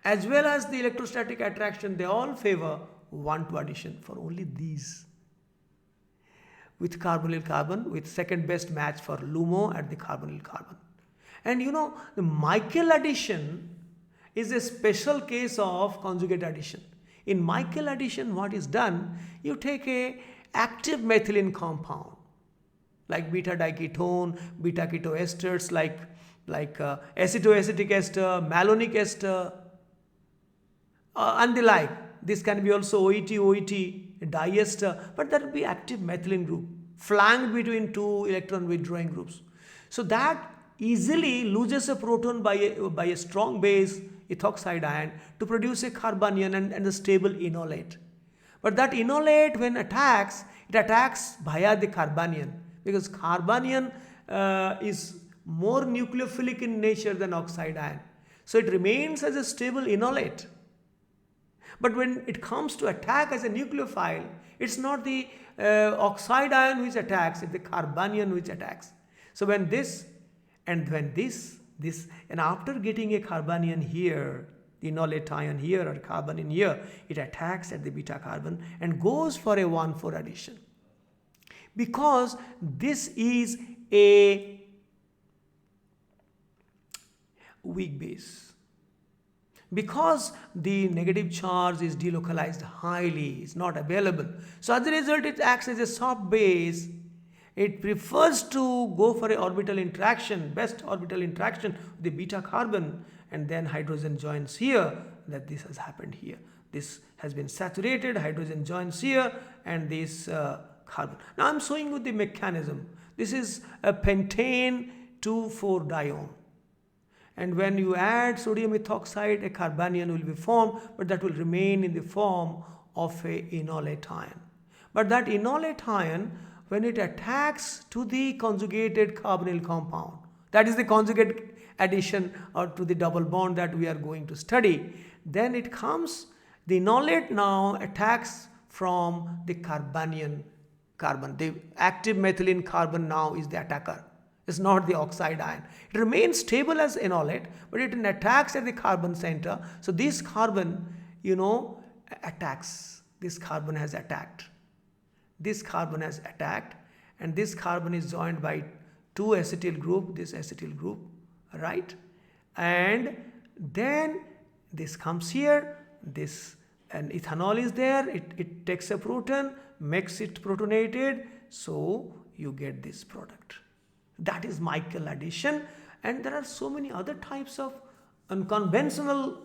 as well as the electrostatic attraction, they all favor 1,2 addition for only these. With carbonyl carbon, with second best match for LUMO at the carbonyl carbon. And the Michael addition is a special case of conjugate addition. In Michael addition, what is done, you take a active methylene compound like beta diketone, beta ketoesters like acetoacetic ester, malonic ester, and the like. This can be also OET, diester, but that will be active methylene group flanked between two electron withdrawing groups. So that easily loses a proton by a strong base ethoxide ion to produce a carbanion and a stable enolate. But that enolate, when attacks, it attacks via the carbanion, because carbanion is more nucleophilic in nature than oxide ion. So it remains as a stable enolate. But when it comes to attack as a nucleophile, it's not the oxide ion which attacks, it's the carbanion which attacks. So when this and when this, and after getting a carbanion here, the enolate ion here or carbanion here, it attacks at the beta carbon and goes for a 1,4 addition. Because this is a weak base. Because the negative charge is delocalized highly, it's not available. So as a result, it acts as a soft base. It prefers to go for a orbital interaction, best orbital interaction with the beta carbon, and then hydrogen joins here. That this has happened here. This has been saturated, hydrogen joins here, and this carbon. Now I'm showing you the mechanism. This is a pentane 2,4 dione. And when you add sodium ethoxide, a carbanion will be formed, but that will remain in the form of a enolate ion. But that enolate ion, when it attacks to the conjugated carbonyl compound, that is the conjugate addition or to the double bond that we are going to study, then it comes, the enolate now attacks from the carbanion carbon. The active methylene carbon now is the attacker. It's not the oxide ion. It remains stable as enolate, but it attacks at the carbon center. So this carbon, attacks. This carbon has attacked. This carbon has attacked, and this carbon is joined by two acetyl group, this acetyl group, right? And then this comes here, this, and ethanol is there. It takes a proton, makes it protonated, so you get this product. That is Michael addition, and there are so many other types of unconventional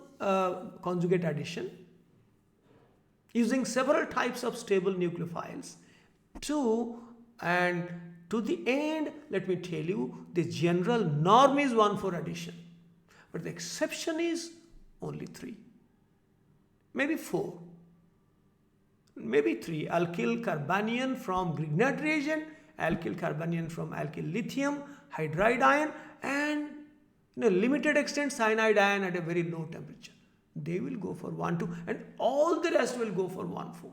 conjugate addition using several types of stable nucleophiles. And to the end, let me tell you, the general norm is 1,4 addition, but the exception is only 3, maybe 4, maybe 3. Alkyl carbanion from Grignard reagent, alkyl carbanion from alkyl lithium hydride ion, and limited extent cyanide ion at a very low temperature. They will go for 1, 2, and all the rest will go for 1, 4.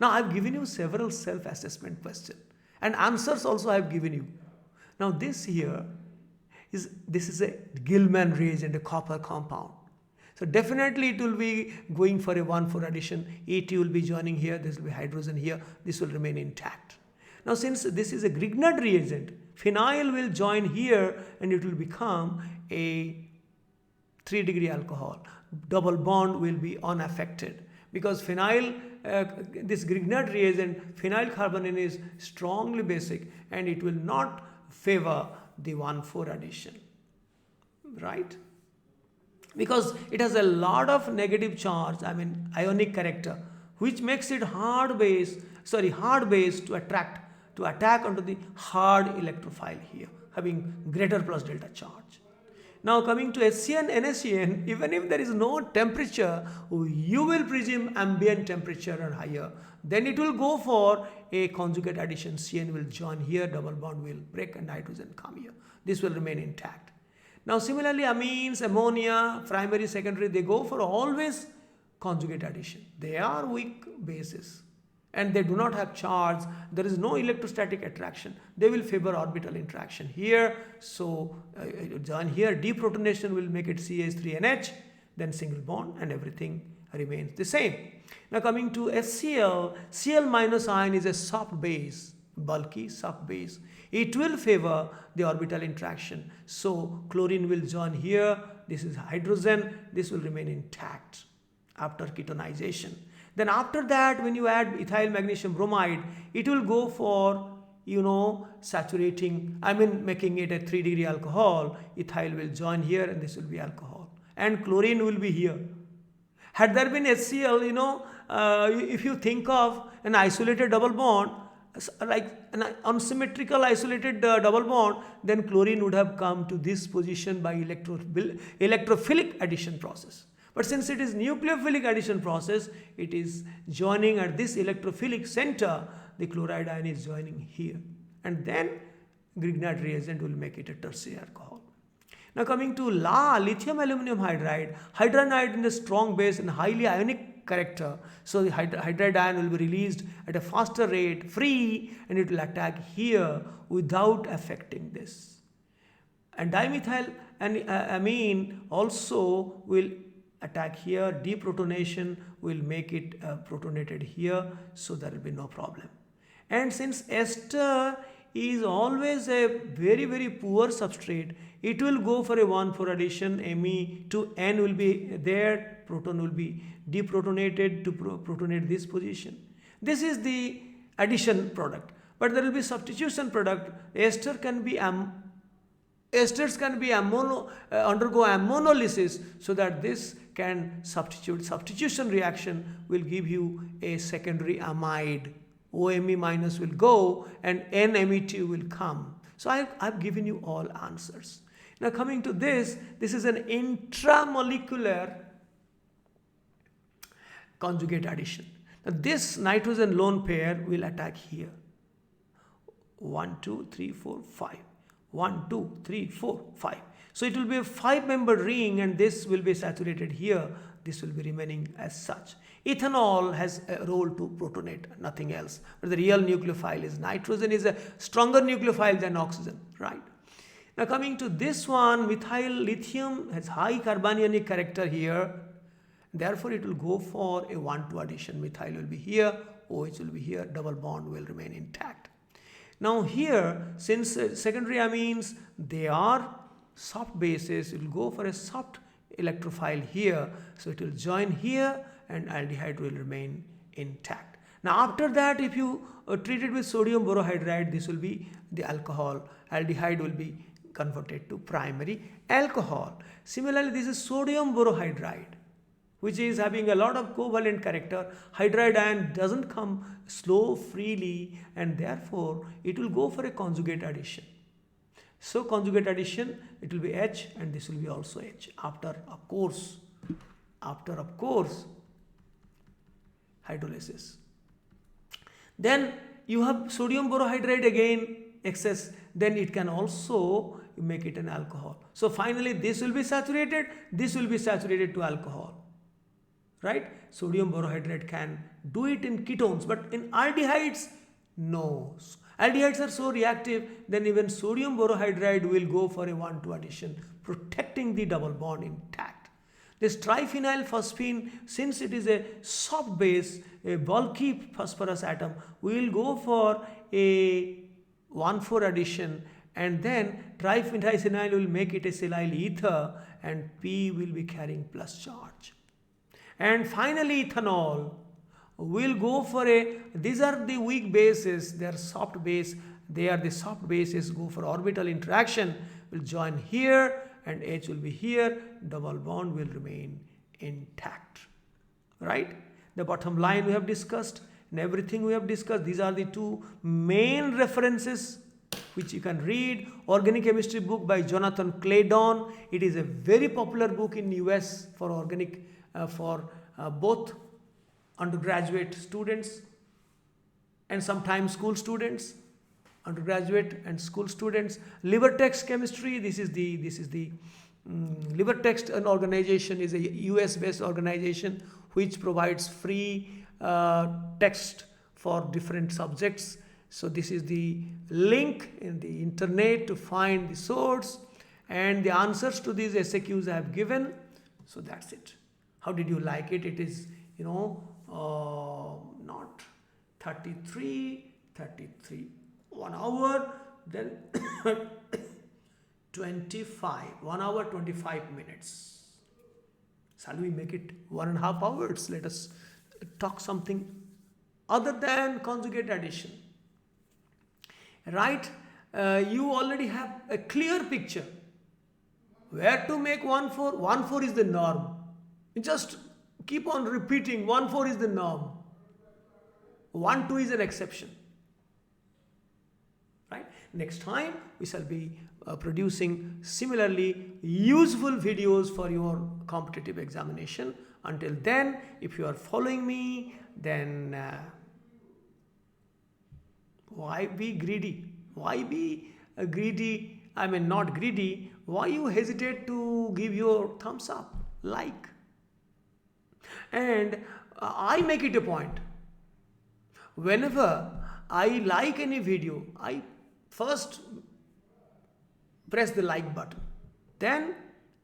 Now I have given you several self-assessment questions, and answers also I have given you. Now this here is a Gilman reagent, a copper compound. So definitely it will be going for a 1,4 addition. Et will be joining here, this will be hydrogen here, this will remain intact. Now since this is a Grignard reagent, phenyl will join here and it will become a 3-degree alcohol. Double bond will be unaffected because phenyl, this Grignard reagent, phenyl carbanion is strongly basic and it will not favor the 1,4 addition, right? Because it has a lot of negative charge, ionic character, which makes it hard base to attack onto the hard electrophile here, having greater plus delta charge. Now coming to HCN, NaCN, even if there is no temperature, you will presume ambient temperature or higher, then it will go for a conjugate addition. CN will join here, double bond will break and hydrogen come here. This will remain intact. Now similarly, amines, ammonia, primary, secondary, they go for always conjugate addition. They are weak bases and they do not have charge. There is no electrostatic attraction. They will favor orbital interaction here. So join here, deprotonation will make it CH3NH, then single bond and everything remains the same. Now coming to HCl, Cl minus ion is a soft base, bulky soft base. It will favor the orbital interaction. So chlorine will join here, this is hydrogen, this will remain intact after ketonization. Then after that, when you add ethyl magnesium bromide, it will go for, making it a 3-degree alcohol. Ethyl will join here and this will be alcohol. And chlorine will be here. Had there been HCl, if you think of an isolated double bond, like an unsymmetrical isolated double bond, then chlorine would have come to this position by electrophilic addition process. But since it is nucleophilic addition process, it is joining at this electrophilic center, the chloride ion is joining here. And then Grignard reagent will make it a tertiary alcohol. Now coming to lithium aluminum hydride, hydrogen ion is a strong base and highly ionic character. So the hydride ion will be released at a faster rate, free, and it will attack here without affecting this. And dimethyl and amine also will attack here. Deprotonation will make it protonated here, so there will be no problem. And since ester is always a very very poor substrate, it will go for a 1,4 addition. Me to N will be there, proton will be deprotonated to protonate this position. This is the addition product, but there will be substitution product. Esters can be undergo ammonolysis, so that this can substitution reaction will give you a secondary amide. OMe minus will go and NMe2 will come. So I've given you all answers. Now coming to this is an intramolecular conjugate addition. Now this nitrogen lone pair will attack here. 1, 2, 3, 4, 5. 1, 2, 3, 4, 5. So it will be a 5-membered ring, and this will be saturated here. This will be remaining as such. Ethanol has a role to protonate, nothing else. But the real nucleophile is nitrogen, is a stronger nucleophile than oxygen, right? Now coming to this one, methyl lithium has high carbanionic character here. Therefore it will go for a 1,2 addition. Methyl will be here, OH will be here, double bond will remain intact. Now here, since secondary amines, they are soft bases, it will go for a soft electrophile here. So it will join here and aldehyde will remain intact. Now after that, if you treat it with sodium borohydride, this will be the alcohol. Aldehyde will be converted to primary alcohol. Similarly, this is sodium borohydride, which is having a lot of covalent character. Hydride ion doesn't come slow freely, and therefore it will go for a conjugate addition. So conjugate addition, it will be H and this will be also H after of course hydrolysis. Then you have sodium borohydride again excess, then it can also make it an alcohol. So finally this will be saturated, this will be saturated to alcohol. Right? Sodium borohydride can do it in ketones, but in aldehydes, no. Aldehydes are so reactive, then even sodium borohydride will go for a 1,2 addition, protecting the double bond intact. This triphenyl phosphine, since it is a soft base, a bulky phosphorus atom, we will go for a 1,4 addition, and then triphenylsinyl will make it a silyl ether, and P will be carrying plus charge. And finally ethanol will go for these are the weak bases, they are soft base, they are the soft bases, go for orbital interaction, will join here and H will be here, double bond will remain intact, right? The bottom line we have discussed and everything we have discussed, these are the two main references which you can read. Organic chemistry book by Jonathan Claydon, it is a very popular book in US for organic for both undergraduate students and sometimes school students, undergraduate and school students. LiberText chemistry, this is the LiberText, an organization, is a US based organization which provides free text for different subjects. So this is the link in the internet to find the source, and the answers to these SAQs I have given. So that's it. How did you like it? It is, not 33, 1 hour, then 25, 1 hour 25 minutes. Shall we make it 1.5 hours? Let us talk something other than conjugate addition. Right? You already have a clear picture where to make 1,4. 1,4 is the norm. Just keep on repeating 1 4 is the norm, 1 2 is an exception. Right? Next time we shall be producing similarly useful videos for your competitive examination. Until then, if you are following me, then why be greedy? Why be greedy? I mean, not greedy. Why you hesitate to give your thumbs up, like? And I make it a point. Whenever I like any video, I first press the like button. Then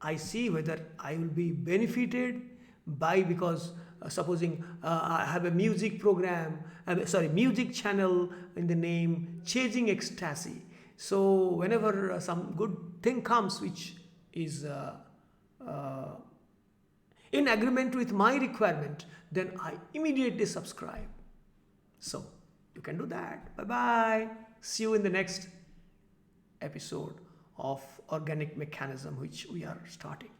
I see whether I will be benefited by, because supposing I have a music program, music channel in the name Chasing Ecstasy. So whenever some good thing comes which is uh, in agreement with my requirement, then I immediately subscribe. So you can do that. Bye bye. See you in the next episode of Organic Mechanism, which we are starting.